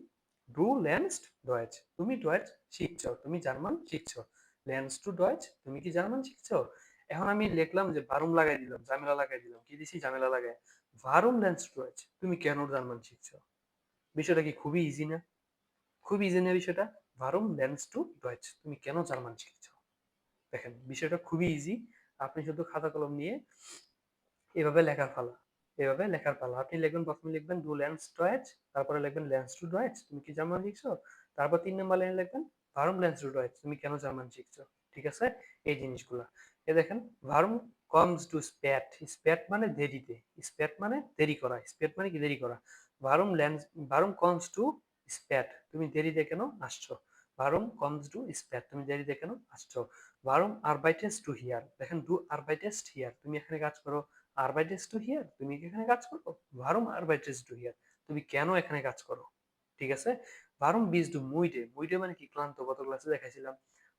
ডু লেন্সড ডয়েচ, তুমি ডয়েচ শিখছো, তুমি জার্মান শিখছো। লেন্স টু ডয়েচ, তুমি কি জার্মান শিখছো। এখন আমি লিখলাম যে ভারুম লাগাই দিলাম, ঝামেলা লাগাই দিলাম, কি দিছি? ঝামেলা লাগাই। ভারুম লেন্স টু ডয়েচ, তুমি কেন জার্মান শিখছো। বিষয়টা কি খুবই ইজি না? খুব ইজি না বিষয়টা? ভারুম লেন্স টু ডয়েচ, তুমি কেন জার্মান শিখছো। দেখেন বিষয়টা খুবই ইজি। আপনি শুধু খাতা কলম নিয়ে এভাবে লেখার পালা, এভাবে লেখার পালা। আপনি লিখবেন, প্রথমে লিখবেন ডু লেন্স ডয়েচ, তারপরে লিখবেন লেন্স টু ডয়েচ, তুমি কি জার্মান শিখছো। তারপর 3 নম্বর লাইনে লিখবেন ভার্ব লেন্স টু ডয়েচ, তুমি কেন জার্মান শিখছো। ঠিক আছে? এই জিনিসগুলা এ দেখেন। ভার্ব কমস টু স্প্যাট, স্প্যাট মানে দেরিতে, স্প্যাট মানে দেরি করা, স্প্যাট মানে কি? দেরি করা। ভার্ব লেন্স, ভার্ব কমস টু স্প্যাট, তুমি দেরিতে কেন আসছো। ভার্ব কমস টু স্প্যাট, তুমি দেরিতে কেন আসছো। ভার্ব আরবাইটেস্ট টু হিয়ার, দেখেন ডু আরবাইটেস্ট হিয়ার, তুমি এখানে কাজ করো। আরবাইটেস্ট টু হিয়ার, তুমি কি এখানে কাজ করো। ভারুম আরবাইটেস্ট টু হিয়ার, তুমি কেন এখানে কাজ করো। ঠিক আছে? ভারুম বিজ ডু মুইডে, মুইডে মানে কি? ক্লান্ত, গত ক্লাসে দেখাইছিলাম।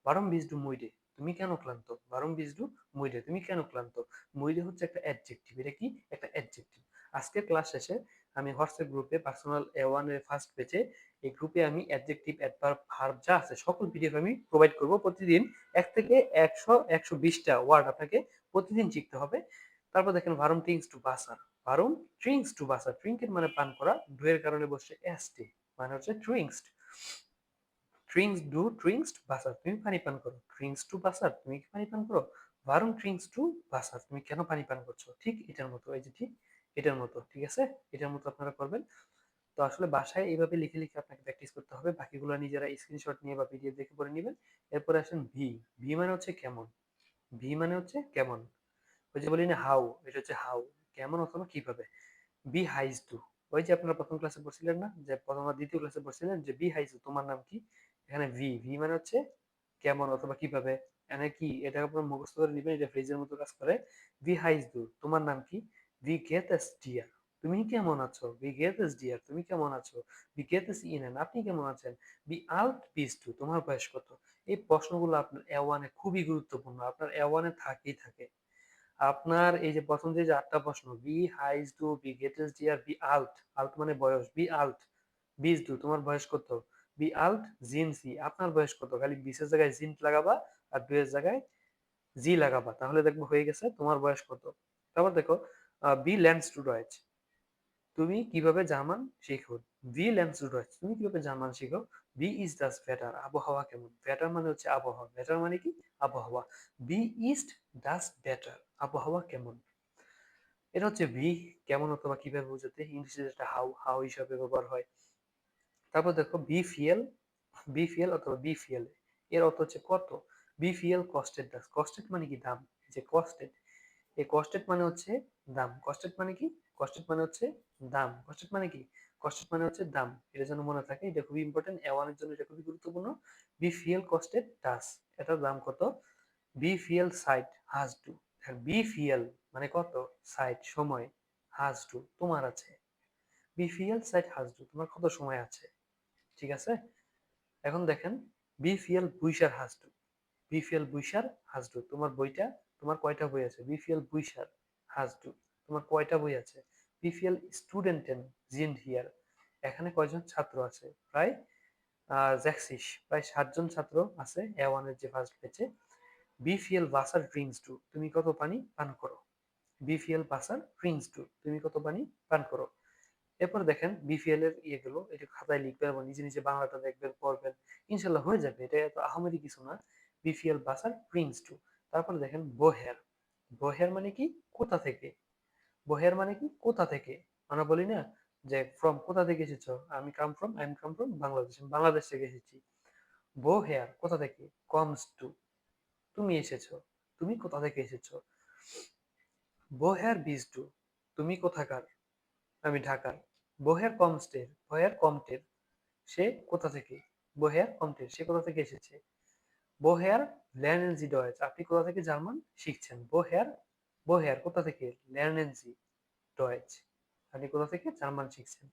ভারুম বিজ ডু মুইডে, তুমি কেন ক্লান্ত। ভারুম বিজ ডু মুইডে, তুমি কেন ক্লান্ত। মুইডে হচ্ছে একটা অ্যাডজেক্টিভ, এটা কি? একটা অ্যাডজেক্টিভ। আজকে ক্লাস শেষে আমি হোয়াটসঅ্যাপ গ্রুপে পার্সোনাল A1 এর ফার্স্ট পেজে, এই গ্রুপে আমি অ্যাডজেক্টিভ অ্যাডভার্ব ভার্ব যা আছে সকল পিডিএফ আমি প্রোভাইড করব। প্রতিদিন 1 থেকে 100 120টা ওয়ার্ড আপনাকে প্রতিদিন শিখতে হবে। তারপর দেখেন ভারুম ট্রিংস টু বাসার, ভারুম ট্রিংস টু বাসার, ট্রিঙ্কের মানে পান করা, ডু এর কারণে বসে এসটি, মানে হচ্ছে ট্রিংসড। ট্রিংস ডু ট্রিংসড বাসার, তুমি পানি পান করো। ট্রিংস টু বাসার, তুমি কি পানি পান করো। ভারুম ট্রিংস টু বাসার, তুমি কেন পানি পান করছো। ঠিক এটার মতো, এই যে ঠিক এটার মতো। ঠিক আছে? এটার মতো আপনারা করবেন। তো আসলে বাসায় এইভাবে লিখে লিখে আপনাকে প্র্যাকটিস করতে হবে। বাকিগুলো নিজেরা স্ক্রিনশট নিয়ে বা পিডিএফ দেখে পড়ে নেবেন। এরপরে আসেন ভি। ভি মানে হচ্ছে কেমন। ভি মানে হচ্ছে কেমন। ওই যে বলি না হাউ, এটা হচ্ছে হাউ, কেমন অথবা কিভাবে। বি হাইজ টু, ওই যে আপনারা প্রথম ক্লাসে পড়ছিলেন না, যে প্রথম আর দ্বিতীয় ক্লাসে পড়ছিলেন যে বি হাইজ টু, তোমার নাম কি। এখানে ভি, ভি মানে হচ্ছে কেমন অথবা কিভাবে। এখানে কি, এটা আপনার মুখস্থ করে নিবেন, এটা ফ্রিজের মতো কাজ করে। ভি হাইজ টু, তোমার নাম কি। ভি গেট এস ডিয়ার, তুমি কেমন আছো। ভি গেট এস ডিয়ার, তুমি কেমন আছো। ভি গেট এস ইনেন, আপনি কেমন আছেন। বি আল্ট বিস টু, তোমার বয়স কত। এই প্রশ্নগুলো আপনার A1 এ খুবই গুরুত্বপূর্ণ, আপনার A1 এ থাকেই থাকে। আপনার এই যে প্রথম যে 8টা প্রশ্ন, বি হাইজ টু, বি গেটেস্ট ডিয়ার, বি আল্ট, আল্ট মানে বয়স, বি আল্ট বিজ টু, তোমার বয়স কত। বি আল্ট জিন সি, আপনার বয়স কত। খালি বিশের জায়গায় জিন লাগাবা আর দুয়ের জায়গায় জি লাগাবা, তাহলে দেখবো হয়ে গেছে তোমার বয়স কত। তারপর দেখো বি ল্যান্ডস টু ডয়েচ, তুমি কিভাবে জার্মান শিখো। ভি ল্যান্ডস টু ডয়েচ, তুমি কিভাবে জার্মান শিখো। বি ইজ ডাস বেটার, আবহাওয়া কেমন। বেটার মানে হচ্ছে আবহাওয়া, বেটার মানে কি? আবহাওয়া। বি ইজ ডাস বেটার, আবহাওয়া কেমন। এটা হচ্ছে ভি, কেমন অথবা কিভাবে বোঝাতে। ইংলিশে যেটা হাউ, হাউ হিসাবে ব্যবহার হয়। তারপর দেখো বি ফিএল, বি ফিএল অথবা বি ফিএল, এর অর্থ হচ্ছে কত। বি ফিএল কস্টেড ডাস, কস্টেড মানে কি? দাম। এই যে কস্টেড, এই কস্টেড মানে হচ্ছে দাম। কস্টেড মানে কি? কস্টেড মানে হচ্ছে দাম। কস্টেড মানে কি? কস্টেড মানে হচ্ছে দাম। এটা যেন মনে থাকে, এটা খুবই ইম্পর্টেন্ট, A1 এর জন্য এটা খুবই গুরুত্বপূর্ণ। বি ফিএল কস্টেড ডাস, এটার দাম কত। বি ফিএল সাইট হাজ টু, বি ফিএল মানে কত, সাইট সময়, হাজ টু তোমার আছে। বি ফিএল সাইট হাজ টু, তোমার কত সময় আছে। ঠিক আছে? এখন দেখেন বি ফিএল বুইসার হাজ টু, বি ফিএল বুইসার হাজ টু, তোমার বইটা, তোমার কয়টা বই আছে। বি ফিএল বুইসার হাজ টু, তোমার কয়টা বই আছে। বি ফিএল স্টুডেন্টেন জিন্ড হিয়ার, এখানে কয়জন ছাত্র আছে। প্রায় 60, প্রায় 60 জন ছাত্র আছে A1 এর যে ফার্স্ট পেজে। বিফিএল বাসার ড্রিঙ্কস টু, তুমি কত পানি পান করো। বিফিএল বাসার ড্রিঙ্কস টু, তুমি কত পানি পান করো। এরপর দেখেন বিপিএল এর গুলো এটা খাতায় লিখবেন এবং নিজে নিজে বাংলাটা দেখবেন, পড়বেন, ইনশাল্লাহ হয়ে যাবে। এটা এত আহামরি কিছু না। বিপিএল বাসার ড্রিঙ্কস টু। তারপর দেখেন বোহের, বোহের মানে কি? কোথা থেকে। বোহের মানে কি? কোথা থেকে। আমরা বলি না যে ফ্রম, কোথা থেকে এসেছো। আমি come from, I am come from Bangladesh, Bangladesh থেকে এসেছি। woher কোথা থেকে, comes to তুমি এসেছো, তুমি কোথা থেকে এসেছো। woher bist du তুমি কোথাকার, আমি ঢাকার। woher kommst du woher kommt er সে কোথা থেকে, woher kommt er সে কোথা থেকে এসেছে। woher lernen Sie Deutsch আপনি কোথা থেকে জার্মান শিখছেন। woher কোথা থেকে, lernen Sie Deutsch আপনি কোথা থেকে জার্মান শিখছেন।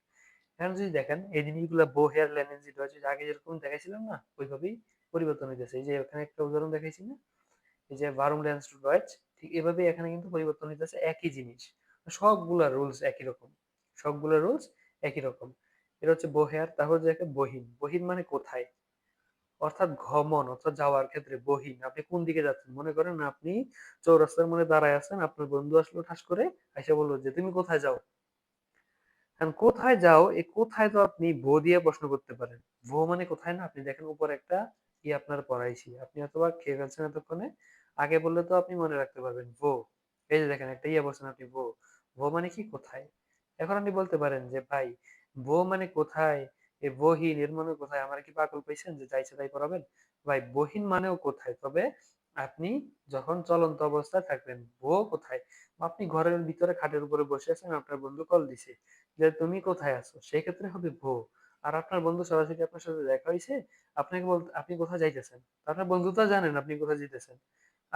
এখন যদি দেখেন এই জিনিসগুলো woher lernen Sie Deutsch আগে যেরকম দেখাইছিলাম না ওইভাবেই পরিবর্তন হইতেছে। এই যে এখানে একটা উদাহরণ দেখাইছি না, এই যে warum lernst du Deutsch ঠিক এভাবে এখানে কিন্তু পরিবর্তন হইতেছে একই জিনিস, সবগুলা রুলস একই রকম, সবগুলা রুলস একই রকম। এটা হচ্ছে woher। তারপর যে একটা বহিন, বহিন মানে কোথায়, অর্থাৎ গমন অর্থাৎ যাওয়ার ক্ষেত্রে বহিন, আপনি কোন দিকে যাচ্ছেন। মনে করেন আপনি চৌরাস্তার মধ্যে দাঁড়ায় আছেন, আপনার বন্ধু আসলো ঠাস করে এসে বললো যে তুমি কোথায় যাও। এখন কোথায় যাও, এই কোথায় তো আপনি ভো দিয়ে প্রশ্ন করতে পারেন। ভো মানে কোথায় না, আপনি দেখেন উপর একটা ই আপনার পড়াইছি, আপনি অথবা খেয়ে ফেলছেন এতক্ষণে, আগে বললে তো আপনি মনে রাখতে পারবেন। ভো, এই যে দেখেন একটা ইয়ে বলছেন আপনি, ভো, ভো মানে কি কোথায়। এখন আপনি বলতে পারেন যে ভাই ভো মানে কোথায়, এই বহিন এর মানে কোথায়, আমার কি পাগল পাইছেন যে যাইছে তাই পড়াবেন। ভাই বহিন মানেও কোথায়, তবে আপনি যখন চলন্ত অবস্থায় থাকবেন। ভো কোথায়, আপনি ঘরের ভিতরে খাটের উপরে বসে আছেন, আপনার বন্ধু কল দিছে যে তুমি কোথায় আছো, সেই ক্ষেত্রে হবে ভো। আর আপনার বন্ধু সরাসরি আপনার সাথে দেখা হয়েছে, আপনাকে বলতে আপনি কোথায় যাইতেছেন, তো আপনার বন্ধু তো জানেন আপনি কোথায় যেতেছেন।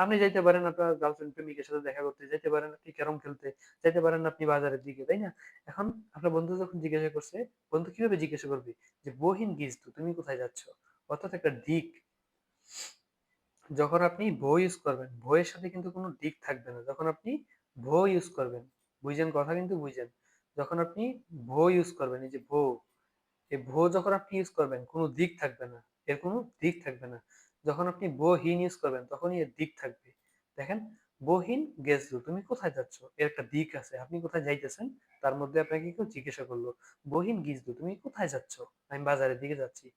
আপনি যাইতে পারেন আপনার গার্লফ্রেন্ড প্রেমিকের সাথে দেখা করতে, যাইতে পারেন আপনি ক্যারম খেলতে, যাইতে পারেন আপনি বাজারের দিকে, তাই না। এখন আপনার বন্ধু যখন জিজ্ঞাসা করছে, বন্ধু কিভাবে জিজ্ঞাসা করবে যে বহিন গিজতু তুমি কোথায় যাচ্ছ, অর্থাৎ একটা দিক। যখন আপনি ভো ইউজ করবেন, ভো এর সাথে কিন্তু কোনো দিক থাকবে না। যখন আপনি ভো ইউজ করবেন, বুঝেন কথা কিন্তু বুঝেন, যখন আপনি ভো ইউজ করবেন, এই যে ভো, এই ভো যখন আপনি ইউজ করবেন কোনো দিক থাকবে না, এর কোনো দিক থাকবে না। যখন আপনি বহিন ইউজ করবেন তখনই এর দিক থাকবে। দেখেন, বহিন গেছু তুমি কোথায় যাচ্ছ, এর একটা দিক আছে, আপনি কোথায় যাইতেছেন তার মধ্যে আপনাকে কেউ জিজ্ঞাসা করলো বহিন গিজদু তুমি কোথায় যাচ্ছ, আমি বাজারের দিকে যাচ্ছি।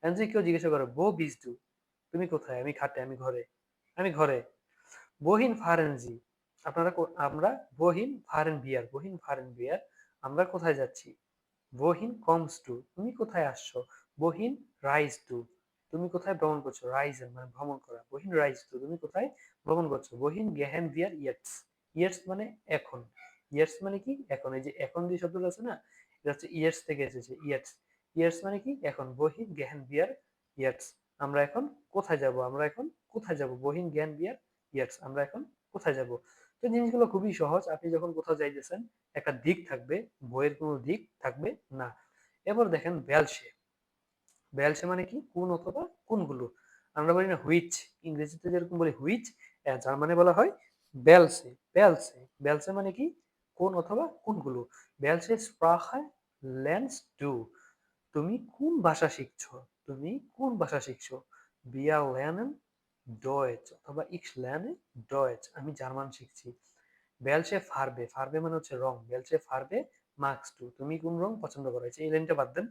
এখন যদি কেউ জিজ্ঞাসা করে বো বিজদু তুমি কোথায়, আমি খাটে, আমি ঘরে, আমি ঘরে। বহিন ফারেনজি আমরা বহিন ফারেন বিয়ার, বহিন ফারেন বিয়ার আমরা কোথায় যাচ্ছি। বহিন কমস টু তুমি কোথায় আসছো। বহিন রাইজ টু তুমি কোথায় ভ্রমণ করছো, রাইজেন মানে ভ্রমণ করা, বহিন রাইজ টু তুমি কোথায় ভ্রমণ করছো। বহিন গেহেন বিয়ার ইয়েটস, ইয়েটস মানে এখন, ইয়েটস মানে কি এখন, এই যে এখন যে শব্দটা আছে না, এটা হচ্ছে ইয়েটস থেকে এসেছে, ইয়েটস, ইয়েটস মানে কি এখন। বহিন গেহেন বিয়ার ইয়েটস আমরা এখন কোথায় যাব, আমরা এখন কোথায় যাব। বহিন জ্ঞান বিয়ার ইয়েটস আমরা এখন কোথায় যাব। তো জিনিসগুলো খুবই সহজ, আপনি যখন কোথাও যাইতেছেন একটা দিক থাকবে, বইয়ের কোনো দিক থাকবে না। এবার দেখেন বেলসে, বেলসে মানে কি কোন অথবা কোনগুলো। আমরা বলি না হুইচ, ইংরেজিতে যেরকম বলি হুইচ, জার্মানে বলা হয় বেলসে, বেলসে, বেলসে মানে কি কোন অথবা কোনগুলো। বেলসে স্প্রাche lernst du তুমি কোন ভাষা শিখছো, তুমি কোন ভাষা শিখছো। wir lernen Deutsch অথবা ich lerne Deutsch আমি জার্মান শিখছি। বেলসে ফারবে, ফারবে মানে হচ্ছে রং, বেলসে ফারবে মার্কস টু তুমি কোন রং পছন্দ করো। এই লাইনটা বাদ দেন,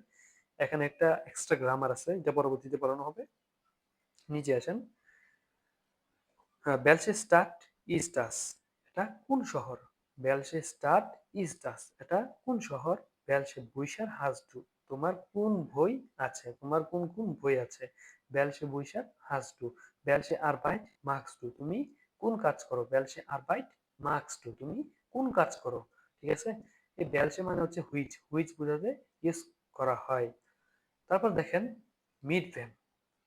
এখানে একটা এক্সট্রা গ্রামার আছে, এটা পরবর্তীতে পড়ানো হবে। নিচে আসেন, বেলসে স্টাড ইজ দাস এটা কোন শহর। বেলসে স্টাড ইজ দাস এটা কোন শহর। বেলসে বুইসার হাজ ডু তোমার কোন বই আছে, তোমার কোন কোন বই আছে। বেলসে বুইসার হাজ ডু বেলসে আরবাইট মার্কস ডু তুমি কোন কাজ করো। বেলসে আরবাইট মার্কস ডু তুমি কোন কাজ করো। ঠিক আছে, এই বেলসে মানে হচ্ছে হুইচ, হুইচ বোঝাতে ইউজ করা হয়। তারপর দেখেন মিড ভ্যাম,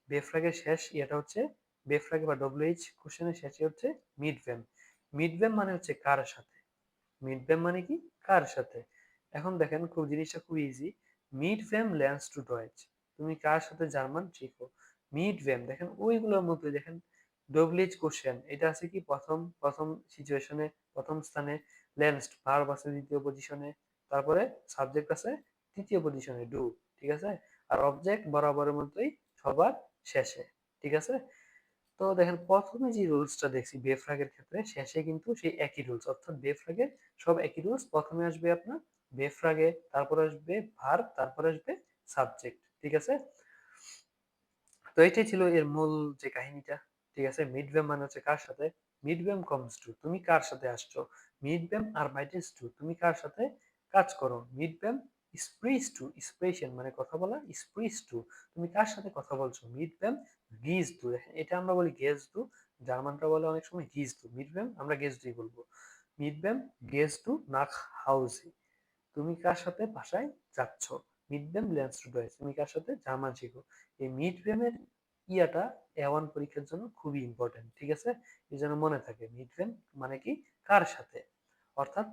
বেফ্রাগের শেষ ইয়েটা হচ্ছে, বেফ্রাগ বা ডব্লিউএইচ কোশ্চেনের শেষে হচ্ছে মিড ভ্যাম। মিড ভ্যাম মানে হচ্ছে কার সাথে, মিড ভ্যাম মানে কি কার সাথে। এখন দেখেন খুব জিনিসটা খুব ইজি, মিড ভ্যাম ল্যান্স টু ডয়েচ তুমি কার সাথে জার্মান শিখো। মিড ভ্যাম দেখেন ওইগুলোর মধ্যে দেখেন ডব্লিউএইচ কোশ্চেন এটা আছে কি প্রথম প্রথম সিচুয়েশনে প্রথম স্থানে, ল্যান্সড ভার্ব আছে দ্বিতীয় পজিশনে, তারপরে সাবজেক্ট আছে তৃতীয় পজিশনে ডু, ঠিক আছে। আর অবজেক্ট বরাবরের মতোই সবার শেষে, ঠিক আছে। তো দেখেন প্রথমে যে রুলসটা দেখছি বেফ্রাগের ক্ষেত্রে, শেষে কিন্তু সেই একই রুলস, অর্থাৎ বেফ্রাগের সব একই রুলস। প্রথমে আসবে আপনার বেফ্রাগে, তারপর আসবে ভার্ব, তারপর আসবে সাবজেক্ট, ঠিক আছে। তো এটাই ছিল এর মূল যে কাহিনীটা, ঠিক আছে। মিডভেম মানে হচ্ছে কার সাথে, মিডভেম কমস টু তুমি কার সাথে আসছো। মিডভেম আরবাইটেস টু তুমি কার সাথে কাজ করো। মিডভেম স্প্রিচ টু, এক্সপ্রেশন মানে কথা বলা, স্প্রিচ টু তুমি কার সাথে কথা বলছো, মিট দেম গিজ টু, এটা আমরা বলি গেজ টু, জার্মানরা বলে অনেক সময় গিজ টু, মিট দেম আমরা গেজ টুই বলবো, মিট দেম গেজ টু নাক হাউসে, তুমি কার সাথে বাসায় যাচ্ছ, মিট দেম লেন্স টু ডয়েচ, তুমি কার সাথে জার্মান শিখো। এই মিট দেমের ইয়াটা A1 পরীক্ষার জন্য খুবই ইম্পর্টেন্ট, ঠিক আছে, এই জন্য মনে থাকে মিট দেম মানে কি কার সাথে, অর্থাৎ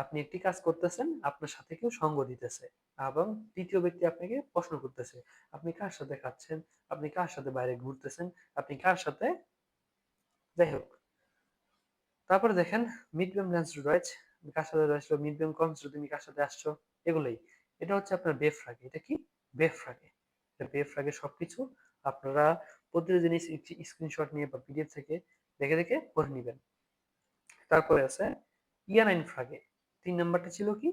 আপনি একটি কাজ করতেছেন, আপনার সাথে কেউ সঙ্গ দিতেছে, এবং তৃতীয় ব্যক্তি আপনাকে প্রশ্ন করতেছে আপনি কার সাথে খাচ্ছেন, আপনি কার সাথে বাইরে ঘুরতেছেন, আপনি কার সাথে, যাই হোক। তারপরে দেখেন মিট বেম লেন্স টু ডয়েচ, কার সাথে আসলো, মিট বেম কমস তুমি কার সাথে আসছো, এগুলোই। এটা হচ্ছে আপনার বেফ ফ্রাগে, এটা কি বেফ ফ্রাগে, এটা বেফ ফ্রাগে সবকিছু আপনারা প্রতিটি জিনিস স্ক্রিনশট নিয়ে বা পিডিএফ থেকে দেখে দেখে পড়ে নেবেন। তারপরে আছে ইয়ানাইন ফ্রাগে, 3 নাম্বারটা ছিল কি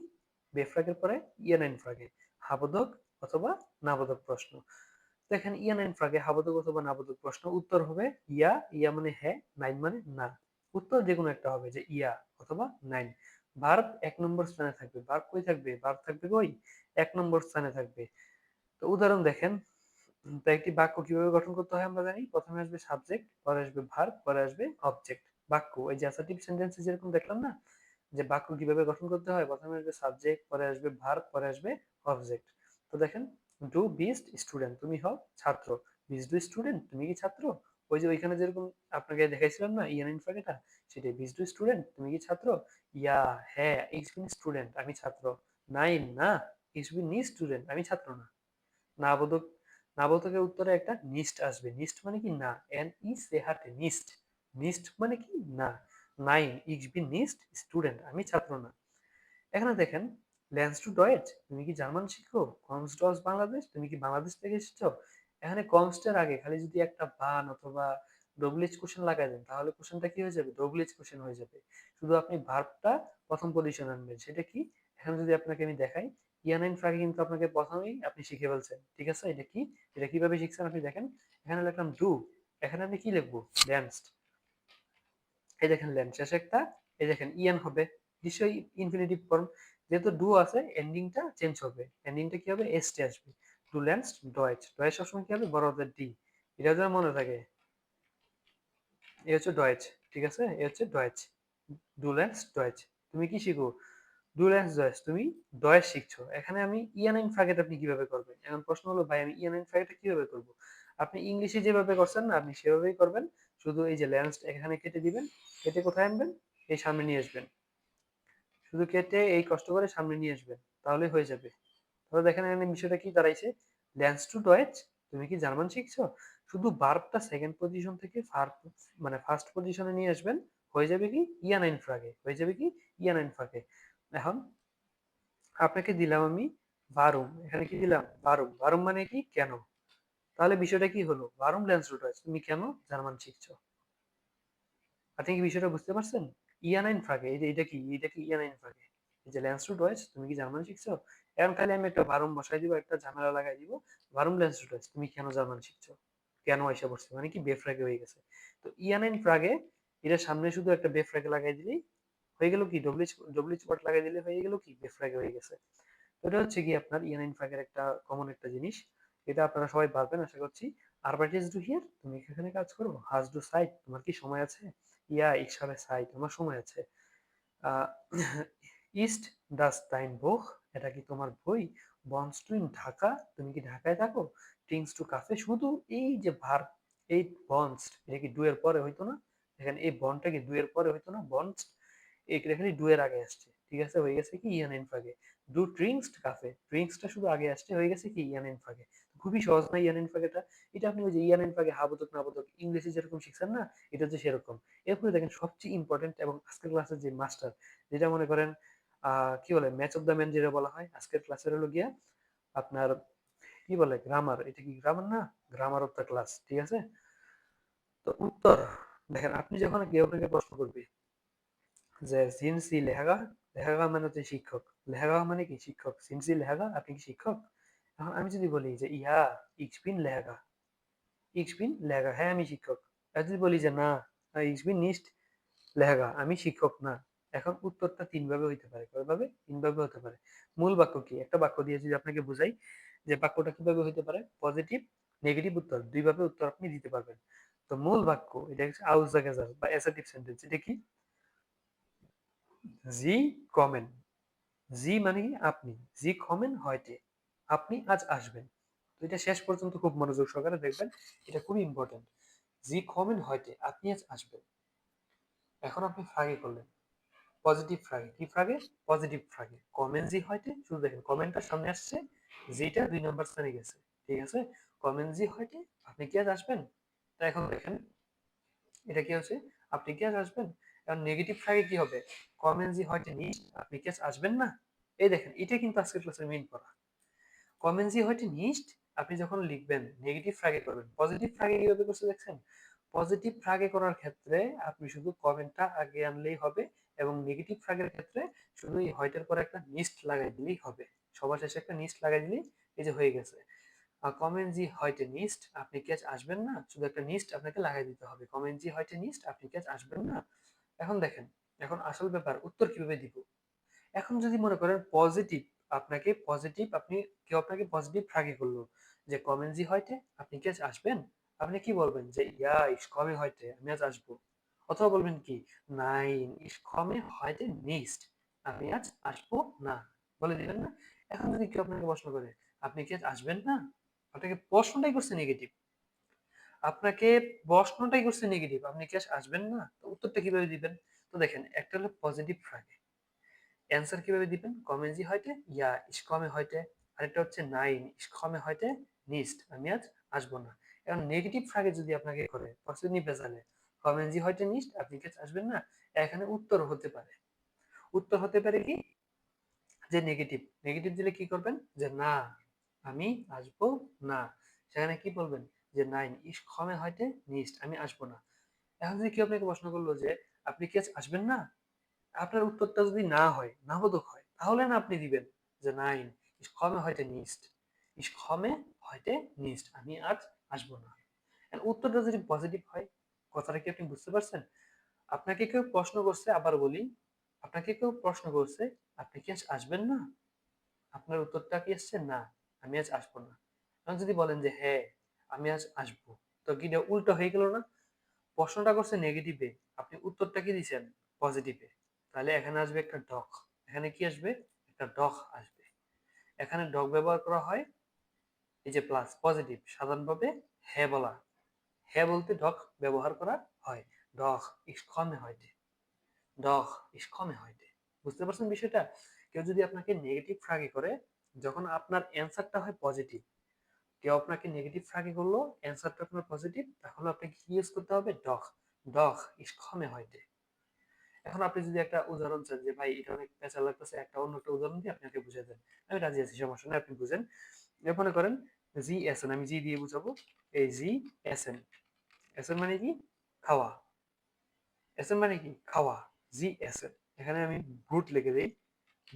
বেফ্রাগের পরে ইয়ানাইন ফ্রাগে, হাবোধক অথবা নাবোধক প্রশ্ন। দেখেন ইয়ানাইন ফ্রাগে হাবোধক অথবা নাবোধক প্রশ্ন উত্তর হবে ইয়া, ইয়া মানে হ্যাঁ, নাইন মানে না, উত্তর যে কোনো একটা হবে যে ইয়া অথবা নাইন। ভার্ব 1 নম্বর স্থানে থাকবে, ভার্ব কই থাকবে, ভার্ব থাকবে কই 1 নম্বর স্থানে থাকবে। তো উদাহরণ দেখেন, তো একটি বাক্য কিভাবে গঠন করতে হয় আমরা জানি, প্রথমে আসবে সাবজেক্ট, পরে আসবে ভার্ব, পরে আসবে অবজেক্ট। বাক্য এই যে অ্যাসার্টিভ সেন্টেন্সে যেরকম দেখলাম না, যে বাক্য কিভাবে গঠন করতে হয়, প্রথমে আসবে সাবজেক্ট, পরে আসবে ভার্ব, পরে আসবে অবজেক্ট। তো দেখেন, ডু বিস্ট স্টুডেন্ট, তুমি হও ছাত্র, বিস ডু স্টুডেন্ট তুমি কি ছাত্র, ওই যে ওইখানে যেরকম আপনাকে দেখাইছিলাম না ইয়ান ইনফাগেটা, সেটাই বিস ডু স্টুডেন্ট তুমি কি ছাত্র, ইয়া হ্যাঁ, ইস বিন স্টুডেন্ট আমি ছাত্র, নাইন না, ইস বিন নি স্টুডেন্ট আমি ছাত্র না। নাবোধক, নাবোধকের উত্তরে একটা নিস্ট আসবে, নিস্ট মানে কি না, এন ই সেহাতে নিস্ট, নিস্ট মানে কি না, নাইন ইস বিন নিস্ট স্টুডেন্ট আমি ছাত্র না। এখানে দেখেন লেন্স টু ডয়েট তুমি কি জার্মান শিখো, কমস ডস বাংলাদেশ তুমি কি বাংলাদেশ থেকে এসেছো, এখানে কমস্টের আগে খালি যদি একটা বান অথবা ডব্লিউএইচ কোশ্চেন লাগাই দেন তাহলে কোশ্চেনটা কি হয়ে যাবে, ডব্লিউএইচ কোশ্চেন হয়ে যাবে। শুধু আপনি ভার্বটা প্রথম পজিশন আনবেন, সেটা কি, এখানে যদি আপনাকে আমি দেখাই ইয়ানাইন ফ্রাগে কিন্তু আপনাকে প্রথমেই আপনি শিখে ফেলছেন, ঠিক আছে, এটা কি, এটা কিভাবে শিখছেন আপনি দেখেন, এখানে লিখলাম ডু, এখানে আমি কি লিখবো ল্যান্সড, এই দেখেন ল্যান্ড শেষে একটা, এই দেখেন ইয়ান হবে, নিশ্চয়ই ইনফিনিটিভ ফর্ম, যেহেতু ডু আছে এন্ডিংটা চেঞ্জ হবে, এন্ডিংটা কি হবে এস টি আসবে, ডু ল্যান্ডস ডয়েচ, ডয়েচ সবসময় কি হবে বড় হাতের ডি, এটা যেন মনে থাকে, এ হচ্ছে ডয়েচ, ঠিক আছে, এ হচ্ছে ডয়েচ, ডু ল্যান্ডস ডয়েচ, তুমি কি শিখো, ডু ল্যান্ডস ডয়েচ তুমি ডয়েচ শিখছো। এখানে আমি ইয়ানাইন ফ্রাগেট আপনি কিভাবে করবেন, এখন প্রশ্ন হলো ভাই আমি ইয়ানাইন ফ্রাগেটটা কিভাবে করব, আপনি ইংলিশে যেভাবে করছেন না আপনি সেভাবেই করবেন, শুধু এই যে ল্যান্ডস এখানে কেটে দিবেন, কেটে কোথায় আনবেন, এই সামনে নিয়ে আসবেন, শুধু কেটে এই কষ্ট করে সামনে নিয়ে আসবেন, তাহলে হয়ে যাবে। তাহলে দেখেন এখানে বিষয়টা কি দাঁড়াইছে, ল্যান্স টু ডয়েচ তুমি কি জার্মান শিখছো, শুধু ভার্বটা সেকেন্ড পজিশন থেকে মানে ফার্স্ট পজিশনে নিয়ে আসবেন, হয়ে যাবে কি ইয়ানাইন ফ্রাগে, হয়ে যাবে কি ইয়ানাইন ফ্রাগে। এখন আপনাকে দিলাম আমি ভারুম, এখানে কি দিলাম ভারুম, ভারুম মানে কি কেন, তাহলে বিষয়টা কি হলো, ভারুম ল্যান্স টু ডয়েচ তুমি কেন জার্মান শিখছো, আপনি কি বিষয়টা বুঝতে পারছেন, ইয়ানাইন ফ্রাগে, এই যে এটা কি, এটা কি ইয়ানাইন ফ্রাগে, এই যে ল্যান্স টু ডয়েচ তুমি কি জার্মান শিখছো, এখন খালি আমি একটা ভারুম বসাই দিব, একটা ঝামেলা লাগাই দিব, ভারুম ল্যান্স টু ডয়েচ তুমি কেন জার্মান শিখছো, কেন এসে পড়ছে মানে কি বেফ্রাগে হয়ে গেছে। তো ইয়ানাইন ফ্রাগে এটার সামনে শুধু একটা বেফ্রাগে লাগাই দিলেই হয়ে গেল কি, ডব্লিউএইচ ডব্লিউএইচ ওয়ার্ড লাগাই দিলে হয়ে গেল কি বেফ্রাগে হয়ে গেছে। তো এটা হচ্ছে কি আপনার ইয়ানাইন ফ্রাগের একটা কমন একটা জিনিস, এটা আপনারা সবাই পারবেন আশা করছি। আরবাইট ডু হিয়ার তুমি কি এখানে কাজ করো, হাজ ডু সাইট তোমার কি সময় আছে, ইয়া ich habe Zeit আমার সময় আছে, ইস্ট ডাস টাইম বুক এটা কি তোমার বই, বন্স টু ইন ঢাকা তুমি কি ঢাকায় থাকো, ট্রিঙ্কস টু কাফে, শুধু এই যে ভার্ব, এই বন্স এটা কি ডু এর পরে হইতো না, এখানে এই বনটা কি ডু এর পরে হইতো না, বন্স এখানে ডু এর আগে আসছে, ঠিক আছে, হয়ে গেছে কি ইয়ান ইনফাগে, ডু ড্রিঙ্কস কাফে, ড্রিঙ্কসটা শুধু আগে আসছে, হয়ে গেছে কি ইয়ান ইনফাগে। খুবই সহজ না ইয়ান ইনফাগেটা, এটা আপনি ওই যে ইয়ান ইনফাগে হাবোধক নাবোধক ইংরেজি যেরকম শিখছেন না, এটা হচ্ছে সেরকম। এরপরে দেখেন সবচেয়ে ইম্পর্টেন্ট এবং আজকের ক্লাসের যে মাস্টার, যেটা মনে করেন কি বলে ম্যাচ অফ দ্য ম্যান যেটা বলা হয়, আজকের ক্লাসের হলো গিয়া আপনার কি বলে গ্রামার, এটা কি গ্রামার না, গ্রামার অফ দ্য ক্লাস, ঠিক আছে। তো উত্তর দেখেন, আপনি যখন কেউ আপনাকে প্রশ্ন করবে যে সিনসি লেহাগা, লেহাগা মানে হচ্ছে শিক্ষক, লেহাগা মানে কি শিক্ষক, সিনসি লেহাগা আপনি কি শিক্ষক, এখন আমি যদি বলি যে ইয়া ইক্সবিন লেহাগা, ইক্সবিন লেহাগা হ্যাঁ আমি শিক্ষক, আর যদি বলি যে না ইক্সবিন নিস্ট লেহাগা আমি শিক্ষক না, এখন উত্তরটা তিন ভাবে হইতে পারে, কয়ভাবে? তিন ভাবে হতে পারে। মূল বাক্য কি? একটা বাক্য দিয়ে যদি আপনাকে বুঝাই যে বাক্যটা কিভাবে হইতে পারে, পজিটিভ নেগেটিভ উত্তর দুই ভাবে উত্তর আপনি দিতে পারবেন। তো মূল বাক্য এটা হচ্ছে আউসজাগেজার বা অ্যাসার্টিভ সেন্টেন্স। এটা কি? জি কমেন। জি মানে কি আপনি, জি কমেন হয়টে, আপনি আজ আসবেন। তো এটা শেষ পর্যন্ত খুব মনোযোগ সহকারে দেখবেন, এটা খুবই ইম্পর্টেন্ট। জি কমেন হয়টে, আপনি আজ আসবেন। এখন আপনি ফ্রাগে করলেন, পজিটিভ ফ্রাগে। কি ফ্রাগে? পজিটিভ ফ্রাগে। কমেন জি হয়টে, শুধু দেখেন কমেন্টটা সামনে আসছে, যেটা 2 নম্বর স্থানে গেছে। ঠিক আছে? কমেন জি হয়টে, আপনি কি আজ আসবেন? তো এখন দেখেন এটা কি হচ্ছে, আপনি কি আজ আসবেন? এখন নেগেটিভ ফ্রাগে কি হবে? কমেন জি হয়টে নিট, আপনি কি আজ আসবেন না? এই দেখেন এটা কিন্তু আজকের ক্লাসের মেইন পড়া। কমেন জি হয়টে নিট, আপনি যখন লিখবেন নেগেটিভ ফ্রাগে করবেন। পজিটিভ ফ্রাগে কিভাবে করছে দেখছেন? পজিটিভ ফ্রাগে করার ক্ষেত্রে আপনি শুধু কমেন্টটা আগে আনলেই হবে, এবং নেগেটিভ ফ্রাগের ক্ষেত্রে শুধু এই হয়টার পর একটা নিস্ট লাগাই দিলেই হবে। সবার শেষে একটা নিস্ট লাগাই দিলেই এই যে হয়ে গেছে। কমেন জি হয়টে নিস্ট, আপনি কি আজ আসবেন না? শুধু একটা নিস্ট আপনাকে লাগাই দিতে হবে। কমেন জি হয়টে নিস্ট, আপনি কি আজ আসবেন না? এখন দেখেন, এখন আসল ব্যাপার উত্তর কিভাবে দিব। এখন যদি মনে করেন পজিটিভ, আপনি কেউ আপনাকে পজিটিভ ফ্রাগে করলো যে কমেন জি হয়টে, আপনি কি আজ আসবেন? আপনি কি বলবেন যে ইয়া ইস কমে হয়টে, আমি আজ আসবো। অথবা বলবেন কি, নাইন ইস কমে হয়টে নিস্ট, আমি আজ আসবো না। বলে দিবেন না? এখন যদি কেউ আপনাকে প্রশ্ন করে আপনি কি আজ আসবেন না, আপনাকে প্রশ্নটাই করছে নেগেটিভ, আপনাকে প্রশ্নটাই করছে নেগেটিভ, আপনি কি আজ আসবেন না, তো উত্তরটা কিভাবে দিবেন? তো দেখেন, একটা হলো পজিটিভ ফ্রাগে, অ্যান্সার কিভাবে দিবেন? কমেন Sie heute? Ja, ich komme heute. আরেকটা হচ্ছে nine, ich komme heute nicht, আমি আজ আসবো না। এখন নেগেটিভ ফ্রাগে যদি আপনাকে করে পশ্চিমী বেজালে, কমেন Sie heute nicht, আপনি কি আজ আসবেন না, এখানে উত্তর হতে পারে। উত্তর হতে পারে কি, যে নেগেটিভ। নেগেটিভ দিলে কি করবেন? যে না, আমি আসবো না। সেখানে কি বলবেন? যে nine, ich komme heute nicht, আমি আসবো না। এখন যদি কেউ আপনাকে প্রশ্ন করলো যে আপনি কি আজ আসবেন না, আপনার উত্তরটা যদি না হয়, নাবোধক হয়, তাহলে না আপনি দিবেন যে nine, ich komme heute nicht, ich komme heute nicht, আমি আজ আসবো না। আর উত্তরটা যদি পজিটিভ হয়, কথাটা কি আপনি বুঝতে পারছেন? আপনাকে কেউ প্রশ্ন করছে, আবার বলি, আপনাকে কেউ প্রশ্ন করছে আপনি কি আজ আসবেন না, আপনার উত্তরটা কি আসছে? না, আমি আজ আসবো না। এখন যদি বলেন যে হ্যাঁ, আমি আজ আসবো, তো কি এটা উল্টো হয়ে গেল না? প্রশ্নটা করছে নেগেটিভে, আপনি উত্তরটা কি দিচ্ছেন? পজিটিভে। তাহলে এখানে আসবে একটা ডক। এখানে কি আসবে? একটা ডক আসবে। এখানে ডক ব্যবহার করা হয় এই যে প্লাস পজিটিভ, সাধারণভাবে হ্যাঁ বলা, হ্যাঁ বলতে ডক ব্যবহার করা হয়। ডক ইস কমে হয়টে, ডক ইস কমে হয়টে। বুঝতে পারছেন বিষয়টা? কেউ যদি আপনাকে নেগেটিভ ফ্রাগে করে, যখন আপনার অ্যান্সারটা হয় পজিটিভ, কেউ আপনাকে নেগেটিভ ফ্রাগে করলো, অ্যান্সারটা আপনার পজিটিভ, তাহলে আপনাকে কি ইউজ করতে হবে? ডক, ডক ইস কমে হয়টে। এখন আপনি যদি একটা উদাহরণ চান যে ভাই এটা অনেক পেঁচা লাগতেছে, একটা অন্য একটা উদাহরণ দিয়ে আপনাকে বুঝিয়ে দেন, আমি রাজি আছি, সমস্যা নেই, আপনি বুঝেন। মনে করেন জি এস এন, আমি জি দিয়ে বুঝাবো। এই G S N, S N মানে কি? খাওয়া। এস এন মানে কি? খাওয়া। জি এস এন, এখানে আমি ব্রুট লিখে দিই।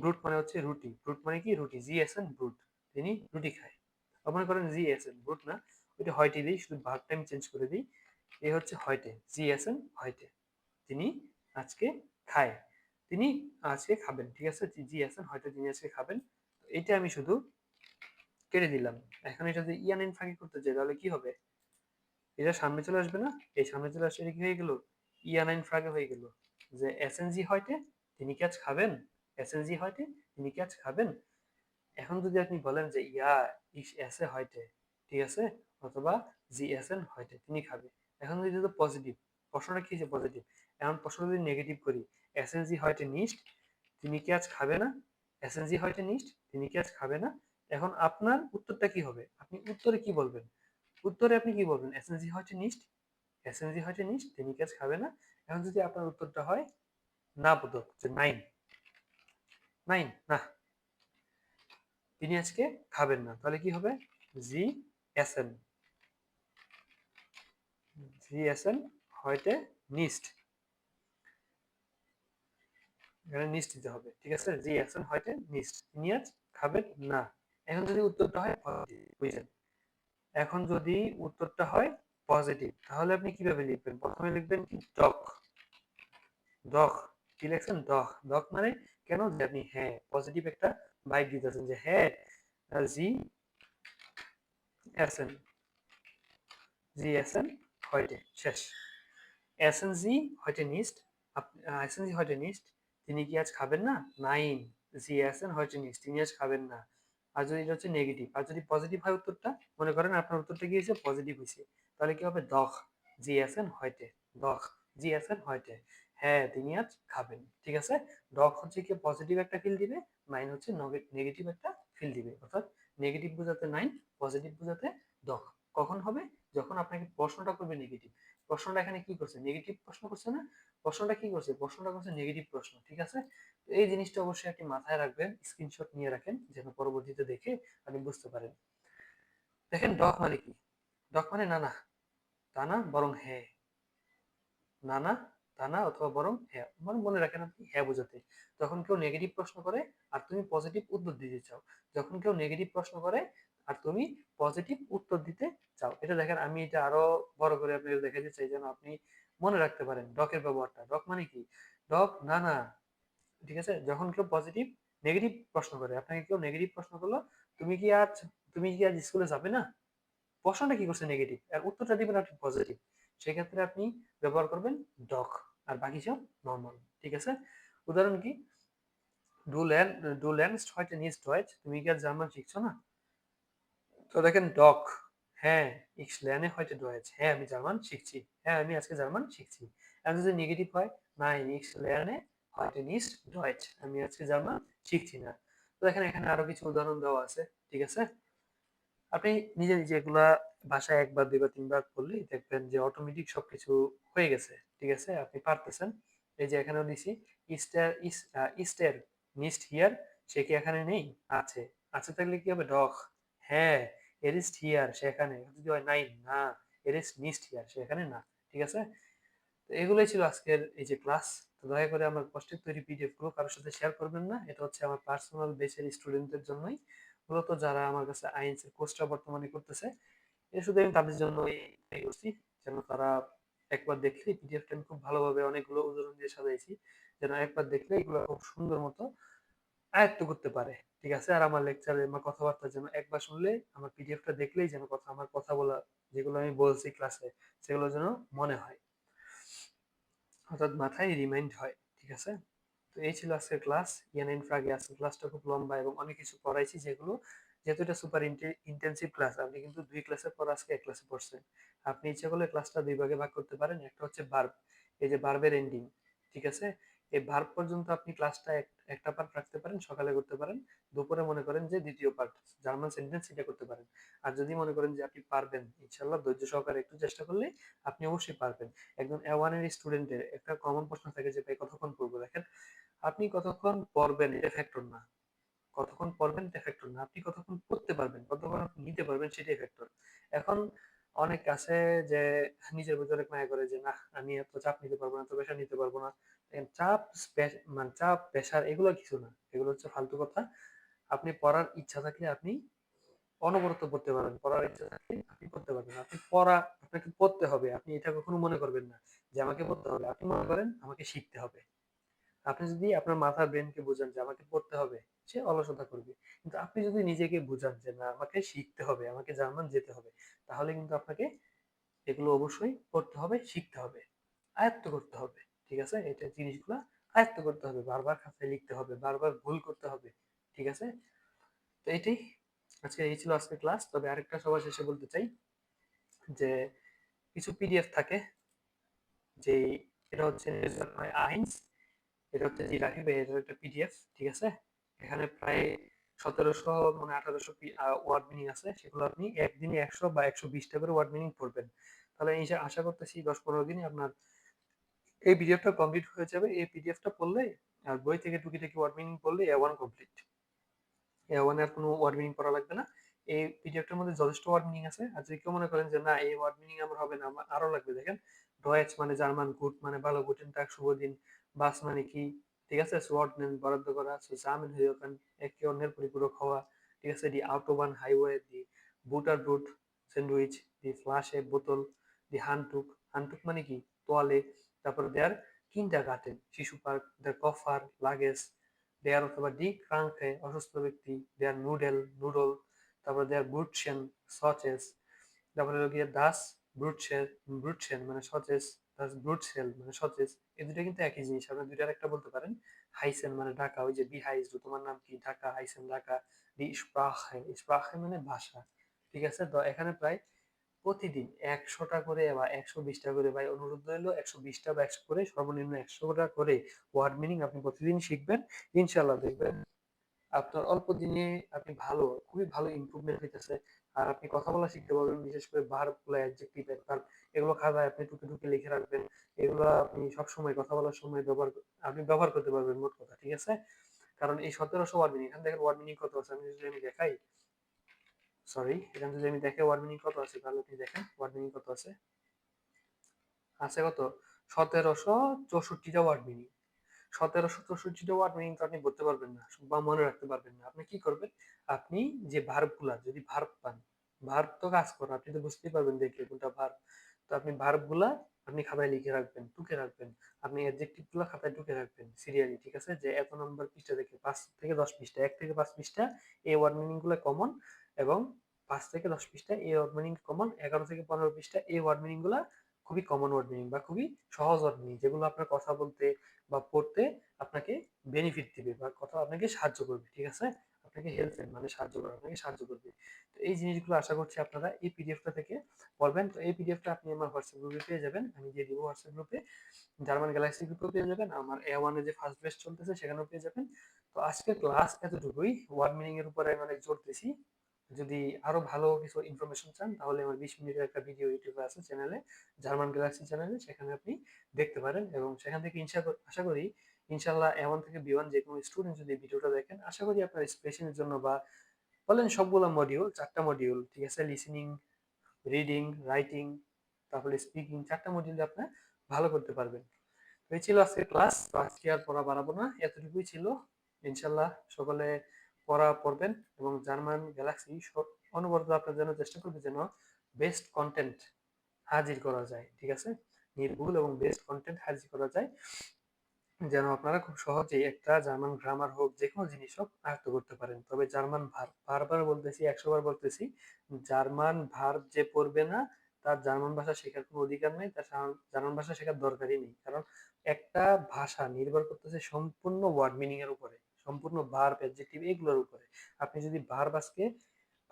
ব্রুট মানে হচ্ছে রুটি, ব্রুট মানে কি? রুটি। জি এস এন ব্রুট, তিনি রুটি খায়। মনে করেন জি এস এন ব্রুট না, ওইটা হয়টে দিই, শুধু ভার্ব টাইম চেঞ্জ করে দিই। এ হচ্ছে হয়টে, জি এস এন হয়টে, তিনি আজকে খায়, তিনি আজকে খাবেন। ঠিক আছে, জি আছেন, হয়তো তিনি আজকে খাবেন। তো এটা আমি শুধু কেটে দিলাম। এখন এটা যদি ইয়ান ইন ফাঁকি করতে চাই, তাহলে কি হবে? এটা সামনে চলে আসবে না? এই সামনে চলে আসলে এটা কি হয়ে গেল? ইয়ান ইন ফ্রাগে হয়ে গেল। যে এসএনজি হয়তে, তিনি কি আজ খাবেন? এসএনজি হয়তে, তিনি কি আজ খাবেন? এখন যদি আপনি বলেন যে ইয়া ইস এসে হয়তে, ঠিক আছে, অথবা জি এসএন হয়তে, তিনি খাবে। এখন যদি এটা পজিটিভ, প্রশ্নটা কি যে পজিটিভ, এখন প্রশ্ন যদি নেগেটিভ করি, এসএনজি হয়তে নিস্ট, তিনি কি আজ খাবে না? এসএনজি হয়তে নিস্ট, তিনি কি আজ খাবে না? এখন আপনার উত্তরটা কি হবে? আপনি উত্তরে কি বলবেন? উত্তরে আপনি কি বলবেন? এসএনজি হয়তে নিস্ট, এসএনজি হয়তে নিস্ট, তিনি কি আজ খাবে না? এখন যদি আপনার উত্তরটা হয় না বোধক, যে নাইন, নাইন না, তিনি আজকে খাবেন না, তাহলে কি হবে? জি এসেন, জি এসেন হয়তে নিস্ট, এখানে নিস্ট দিতে হবে। ঠিক আছে, জি এসেন হয়তে নিস্ট, তিনি আজ খাবেন না। এখন যদি উত্তরটা হয় পজিটিভ, বুঝলেন? এখন যদি উত্তরটা হয় পজিটিভ, তাহলে আপনি কিভাবে লিখবেন? প্রথমে লিখবেন কি? ডক, ডক কি লিখছেন? ডখ। ডখ মানে কেন? যে আপনি হ্যাঁ পজিটিভ একটা ভাইব দিতেছেন যে হ্যাঁ জি এসেন, জি এসেন heute শেষ। এসেন জি heute nicht, এসেন জি heute nicht, তিনি কি আজ খাবেন না? নাইন, জি এসেন heute nicht, তিনি আজ খাবেন না। আর যদি এটা হচ্ছে নেগেটিভ, আর যদি পজিটিভ হয় উত্তরটা, মনে করেন আপনার উত্তরটা কি হয়েছে? পজিটিভ হয়েছে, তাহলে কি হবে? ডখ, জি এসেন heute, ডখ, জি এসেন heute, হ্যাঁ তিনি আজ খাবেন। ঠিক আছে? ডখ হচ্ছে কি পজিটিভ একটা ফিল দিবে, নাইন হচ্ছে নেগেটিভ একটা ফিল দিবে, অর্থাৎ নেগেটিভ বোঝাতে নাইন, পজিটিভ বোঝাতে ডখ। কখন হবে? যখন আপনাকে প্রশ্নটা করবে নেগেটিভ। প্রশ্নটা এখানে কি করছে? নেগেটিভ প্রশ্ন করছে না? প্রশ্নটা কি করছে? প্রশ্নটা করছে নেগেটিভ প্রশ্ন। ঠিক আছে? তো এই জিনিসটা অবশ্যই আপনি মাথায় রাখবেন, স্ক্রিনশট নিয়ে রাখেন যেন পরবর্তীতে দেখে আপনি বুঝতে পারেন। দেখেন ডক মানে কি? ডক মানে না না, তা না বরং হ্যাঁ। না না, তা না অথবা বরং হ্যাঁ, মানে মনে রাখেন আপনি হ্যাঁ বোঝাতে। যখন কেউ নেগেটিভ প্রশ্ন করে আর তুমি পজিটিভ উত্তর দিতে চাও, যখন কেউ নেগেটিভ প্রশ্ন করে আর তুমি পজিটিভ উত্তর দিতে চাও, এটা দেখেন আমি এটা আরো বড় করে আপনাকে দেখাতে চাই যেন আপনি মনে রাখতে পারেন ডকের ব্যবহারটা। ডক মানে কি? ডক না না, ঠিক আছে? যখন কেউ পজিটিভ নেগেটিভ প্রশ্ন করে, আপনাকে কেউ নেগেটিভ প্রশ্ন করলো, তুমি কি আজ তুমি কি আজ স্কুলে যাবে না? প্রশ্নটা কি করছে? নেগেটিভ, আর উত্তরটা দিবেন আপনি পজিটিভ। সেক্ষেত্রে আপনি ব্যবহার করবেন ডক, আর বাকি সব নর্মাল। ঠিক আছে? উদাহরণ কি? ডু ল্যান্ড, ডু ল্যান্ডস্ট heute nicht Deutsch, তুমি কি আজ জার্মান শিখছো না? তো দেখেন ডক, হ্যাঁ ich lerne heute Deutsch, হ্যাঁ আমি জার্মান শিখছি, হ্যাঁ আমি আজকে জার্মান শিখছি। আর যদি নেগেটিভ হয়, nein ich lerne heute nicht Deutsch, আমি আজকে জার্মান শিখছি না। তো দেখেন এখানে আরো কিছু উদাহরণ দেওয়া আছে। ঠিক আছে? আপনি নিজে নিজে এগুলা বাসায় একবার দুইবার তিনবার করলেই দেখবেন যে অটোমেটিক সবকিছু হয়ে গেছে। ঠিক আছে? আপনি পারতেছেন। এই যে এখানেও দিছি ইস্টার ইস্টের নিস্ট হিয়ার, সে কি এখানে নেই? আছে। আছে থাকলে কি হবে? ডখ, হ্যাঁ এর ইস্ট হিয়ার, সে এখানে। যদি হয় নাই, না এর ইস্ট নিস্ট হিয়ার, সে এখানে না। ঠিক আছে? তো এগুলোই ছিল আজকের এই যে ক্লাস। তো দয়া করে আমার কষ্টের তৈরি পিডিএফ গুলো কারোর সাথে শেয়ার করবেন না, এটা হচ্ছে আমার পার্সোনাল বেসের স্টুডেন্টদের জন্যই, মূলত যারা আমার কাছে আইএনস এর কোর্সটা বর্তমানে করতেছে। এটা শুধু আমি তাদের জন্য এই করছি, যেন তারা একবার দেখলে পিডিএফটা আমি খুব ভালোভাবে অনেকগুলো উদাহরণ দিয়ে সাজাইছি, যেন একবার দেখলে এগুলো খুব সুন্দর মতো আয়ত্ত করতে পারে। ঠিক আছে? আর আমার লেকচারে আমার কথাবার্তা যেন একবার শুনলে, আমার পিডিএফটা দেখলেই যেন আমার কথা বলা যেগুলো আমি বলছি ক্লাসে, সেগুলো যেন মনে হয়, অর্থাৎ মাথায় রিমাইন্ড হয়। ঠিক আছে? তো এই ছিল আজকের ক্লাস। ইয়ানাইন ফ্রাগে আজকের ক্লাসটা খুব লম্বা এবং অনেক কিছু পড়াইছি, যেগুলো যেহেতু এটা সুপার ইন্টেন্সিভ ক্লাস, আপনি কিন্তু দুই ক্লাসের পর আজকে এক ক্লাসে পড়ছেন। আপনি ইচ্ছে করলে ক্লাসটা দুই ভাগে ভাগ করতে পারেন। একটা হচ্ছে ভার্ব, এই যে ভার্বের এন্ডিং। ঠিক আছে? এই ভার্ব পর্যন্ত আপনি ক্লাসটা একটা পার্ট রাখতে পারেন, সকালে করতে পারেন, দুপুরে মনে করেন যে দ্বিতীয় পার্ট জার্মান সেন্টেন্স এটা করতে পারেন। আর যদি মনে করেন যে আপনি পারবেন, ইনশাল্লাহ ধৈর্য সহকারে একটু চেষ্টা করলে আপনি অবশ্যই পারবেন। একজন A1 এর স্টুডেন্টের একটা কমন প্রশ্ন থাকে যে ভাই কতক্ষণ পড়বো। দেখেন, আপনি কতক্ষণ পড়বেন এটা ফ্যাক্টর না, কতক্ষণ পড়বেন এটা ফ্যাক্টর না, আপনি কতক্ষণ পড়তে পারবেন, কতক্ষণ আপনি নিতে পারবেন সেটাই ফ্যাক্টর। এখন অনেক আছে যে নিজের ভিতরে অনেক মায়া করে যে না আমি এত চাপ নিতে পারবো না, এত প্রেশার নিতে পারবো না। দেখেন, চাপ মানে চাপ প্রেশার এগুলো কিছু না, এগুলো হচ্ছে ফালতু কথা। আপনি পড়ার ইচ্ছা থাকলে আপনি অনবরত পড়তে পারবেন, পড়ার ইচ্ছা থাকলে আপনি পড়তে পারবেন। আপনি পড়া, আপনাকে পড়তে হবে, আপনি এটা কখনো মনে করবেন না যে আমাকে পড়তে হবে, আপনি মনে করেন আমাকে শিখতে হবে। আপনি যদি আপনার মাথার ব্রেনকে বোঝান যে আমাকে পড়তে হবে, সে অলসতা করবে। কিন্তু আপনি যদি নিজেকে বোঝান যে না আমাকে শিখতে হবে, আমাকে জার্মান যেতে হবে, তাহলে কিন্তু আপনাকে এগুলো অবশ্যই পড়তে হবে, শিখতে হবে, আয়ত্ত করতে হবে। ঠিক আছে? এটা জিনিসগুলো আয়ত্ত করতে হবে, বারবার খাতায় লিখতে হবে, বারবার ভুল করতে হবে। ঠিক আছে? তো এটাই আজকে, এই ছিল আজকে ক্লাস। তবে আরেকটা সবার শেষে বলতে চাই যে কিছু পিডিএফ থাকে, যে এটা হচ্ছে আইনস, এটা হচ্ছে জিরাফি বা এটার একটা পিডিএফ। ঠিক আছে? এখানে প্রায় 1700 মানে 1800 ওয়ার্ড মিনিং আছে, সেগুলো আপনি একদিনে 100 বা 120টা করে ওয়ার্ড মিনিং পড়বেন। তাহলে এই যে আশা করতেছি 10-15 দিনে আপনার এই পিডিএফটা কমপ্লিট হয়ে যাবে। এই পিডিএফটা পড়লে আর বই থেকে টুকিটাকি ওয়ার্ড মিনিং পড়লে A1 কমপ্লিট। A1 এর কোনো ওয়ার্ড মিনিং পড়া লাগবে না। এই পিডিএফটার মধ্যে যথেষ্ট ওয়ার্ড মিনিং আছে। আর যদি কেউ মনে করেন যে না এই ওয়ার্ড মিনিং আমার হবে না, আমার আরো লাগবে, দেখেন ডয়েচ মানে জার্মান, গুড মানে ভালো, গুটেন টাগ শুভ দিন, বাস মানে কি, ঠিক আছে, সোয়ার্ডনেন বরাদ্দ করা, সুজামেন হইয়কান একে অন্যের পরিপূরক হওয়া, ঠিক আছে, দি আউটোবান হাইওয়ে, দি বুটার ব্রুট স্যান্ডউইচ, দি ফ্লাশে বোতল, দি হানটুক, হানটুক মানে কি তোয়ালে, তারপর দেয়ার Kindergarten, শিশু park, der Koffer, luggage, der অথবা die Kranke, অসুস্থ ব্যক্তি, der নুডল, তারপর der Brötchen, সসেজ, তারপরে হলো গিয়ে ব্রুটশেল মানে সসেজ, das Brutzel মানে সসেজ। এই দুটো কিন্তু একই জিনিস, আপনি দুইটার একটা বলতে পারেন। হাইসেন মানে ঢাকা, ওই যে বি হাইস, তোমার নাম কি, ঢাকা, হাইসেন ঢাকা। ডি স্প্রাহে মানে ভাষা। ঠিক আছে, তো এখানে প্রায় প্রতিদিন ১০০টা করে বা ১২০টা করে, ভাই অনুরোধ রইলো, ১২০টা বা ১০০ করে, সর্বনিম্ন ১০০টা করে ওয়ার্ড মিনিং আপনি প্রতিদিন শিখবেন। ইনশাল্লাহ দেখবেন আপনার অল্প দিনে আপনি খুবই ভালো ইমপ্রুভমেন্ট হইতেছে। আর আপনি কথা বলা শিখতে পারবেন, বিশেষ করে ভার্ব গুলো, অ্যাডজেক্টিভ, ভার্ব, এগুলো খাতায় আপনি টুকে টুকে লিখে রাখবেন। এগুলো আপনি সবসময় কথা বলার সময় আপনি ব্যবহার করতে পারবেন, মোট কথা। ঠিক আছে, কারণ এই ১৭০০ ওয়ার্ড মিনিং, এখান থেকে ওয়ার্ড মিনিং কত আছে আমি যদি আমি দেখাই, সরি, এখান থেকে আমি দেখে ওয়ার্ড মিনিং কত আছে, তাহলে আপনি দেখেন ওয়ার্ড মিনিং কত আছে। আছে কত, ১৭৬৪টা ওয়ার্ড মিনিং। ১৭৬৪টা ওয়ার্ড মিনিং তো আপনি বলতে পারবেন না বা মনে রাখতে পারবেন না। আপনি কি করবেন, আপনি যে ভার্ব গুলা যদি ভার্ব পান, ভার্ব তো কাজ করেন, আপনি তো বুঝতেই পারবেন দেখলে কোনটা ভার্ব। তো আপনি ভার্ব গুলা আপনি খাতায় লিখে রাখবেন, টুকে রাখবেন। আপনি অ্যাডজেক্টিভ গুলা খাতায় টুকে রাখবেন সিরিয়ালি। ঠিক আছে, যে এত নম্বর পৃষ্ঠা থেকে ৫ থেকে ১০ পৃষ্ঠা, ১ থেকে ৫ পৃষ্ঠা এই ওয়ার্ড মিনিং গুলো কমন, এবং ৫ থেকে ১০ পৃষ্ঠা এই ওয়ার্ড মিনিং কমন, ১১ থেকে ১৫ পৃষ্ঠা এই ওয়ার্ড মিনিং গুলা খুবই কমন ওয়ার্ড মিনিং বা খুবই সহজ ওয়ার্ড মিনিং, যেগুলো আপনার কথা বলতে বা পড়তে আপনাকে বেনিফিট দিবে বা কথা আপনাকে সাহায্য করবে। ঠিক আছে, আপনাকে হেল্প মানে সাহায্য করা, আপনাকে সাহায্য করবে। তো এই জিনিসগুলো আশা করছি আপনারা এই পিডিএফটা থেকে পড়বেন। তো এই পিডিএফটা আপনি আমার হোয়াটসঅ্যাপ গ্রুপে পেয়ে যাবেন, আমি দিয়ে দিব হোয়াটসঅ্যাপ গ্রুপে। জার্মান গ্যালাক্সি গ্রুপেও পেয়ে যাবেন, আমার A1 এ যে ফার্স্ট ব্যাচ চলতেছে সেখানেও পেয়ে যাবেন। তো আজকের ক্লাস এতটুকুই, ওয়ার্ড মিনিং এর উপরে আমি অনেক জোর দিয়েছি। যদি আরো ভালো কিছু ইনফরমেশন চান তাহলে আমার 20 মিনিটের একটা ভিডিও ইউটিউবে আছে চ্যানেলে, জার্মান গ্যালাক্সি চ্যানেলে, সেখানে আপনি দেখতে পারেন। এবং সেখান থেকে আশা করি ইনশাল্লাহ A1 থেকে B1 যে কোনো স্টুডেন্ট যদি ভিডিওটা দেখেন, আশা করি আপনার স্পেশালের জন্য বা বলেন সবগুলো মডিউল, 4টা মডিউল, ঠিক আছে, লিসেনিং, রিডিং, রাইটিং, তারপরে স্পিকিং, 4টা মডিউল আপনার ভালো করতে পারবেন। তো এই ছিল আজকের ক্লাস। তো আজকে আর পড়া বাড়াবো না, এতটুকুই ছিল। ইনশাল্লাহ সকলে পড়া পড়বেন এবং জার্মান গ্যালাক্সি অনবরত আপনার জন্য চেষ্টা করবে যেন বেস্ট কন্টেন্ট হাজির করা যায়। ঠিক আছে, নির্ভুল এবং বেস্ট কন্টেন্ট হাজির করা যায়, যেন আপনারা খুব সহজেই একটা জার্মান গ্রামার হোক, যে কোনো জিনিস হোক, আয়ত্ত করতে পারেন। তবে জার্মান ভার্ব, বারবার বলতেছি, 100 বার বলতেছি, জার্মান ভার্ব যে পড়বে না তার জার্মান ভাষা শেখার কোনো অধিকার নেই, তার জার্মান ভাষা শেখার দরকারই নেই। কারণ একটা ভাষা নির্ভর করতেছে সম্পূর্ণ ওয়ার্ড মিনিং এর উপরে, সম্পূর্ণ ভার্ব, অ্যাডজেক্টিভ, এগুলোর উপরে। আপনি যদি ভার্ব আজকে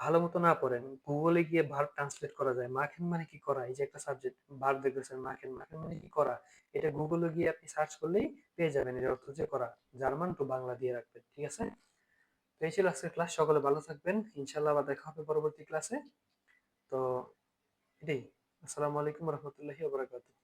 ভালো মতো না পড়েন, গুগলে গিয়ে ভার্ব ট্রান্সলেট করা যায়, মাখেন মানে কি করা, এই যে একটা সাবজেক্ট ভার্ব দেখতেছেন, মাখেন, মাখেন মানে কি করা, এটা গুগলে গিয়ে আপনি সার্চ করলেই পেয়ে যাবেন এর অর্থ যে করা। জার্মান টু বাংলা দিয়ে রাখবেন। ঠিক আছে, তো এই ছিল আজকের ক্লাস। সকলে ভালো থাকবেন, ইনশাল্লাহ আবার দেখা হবে পরবর্তী ক্লাসে। তো এটাই, আসসালামু আলাইকুম রহমতুল্লাহি ওয়া বারাকাতুহু।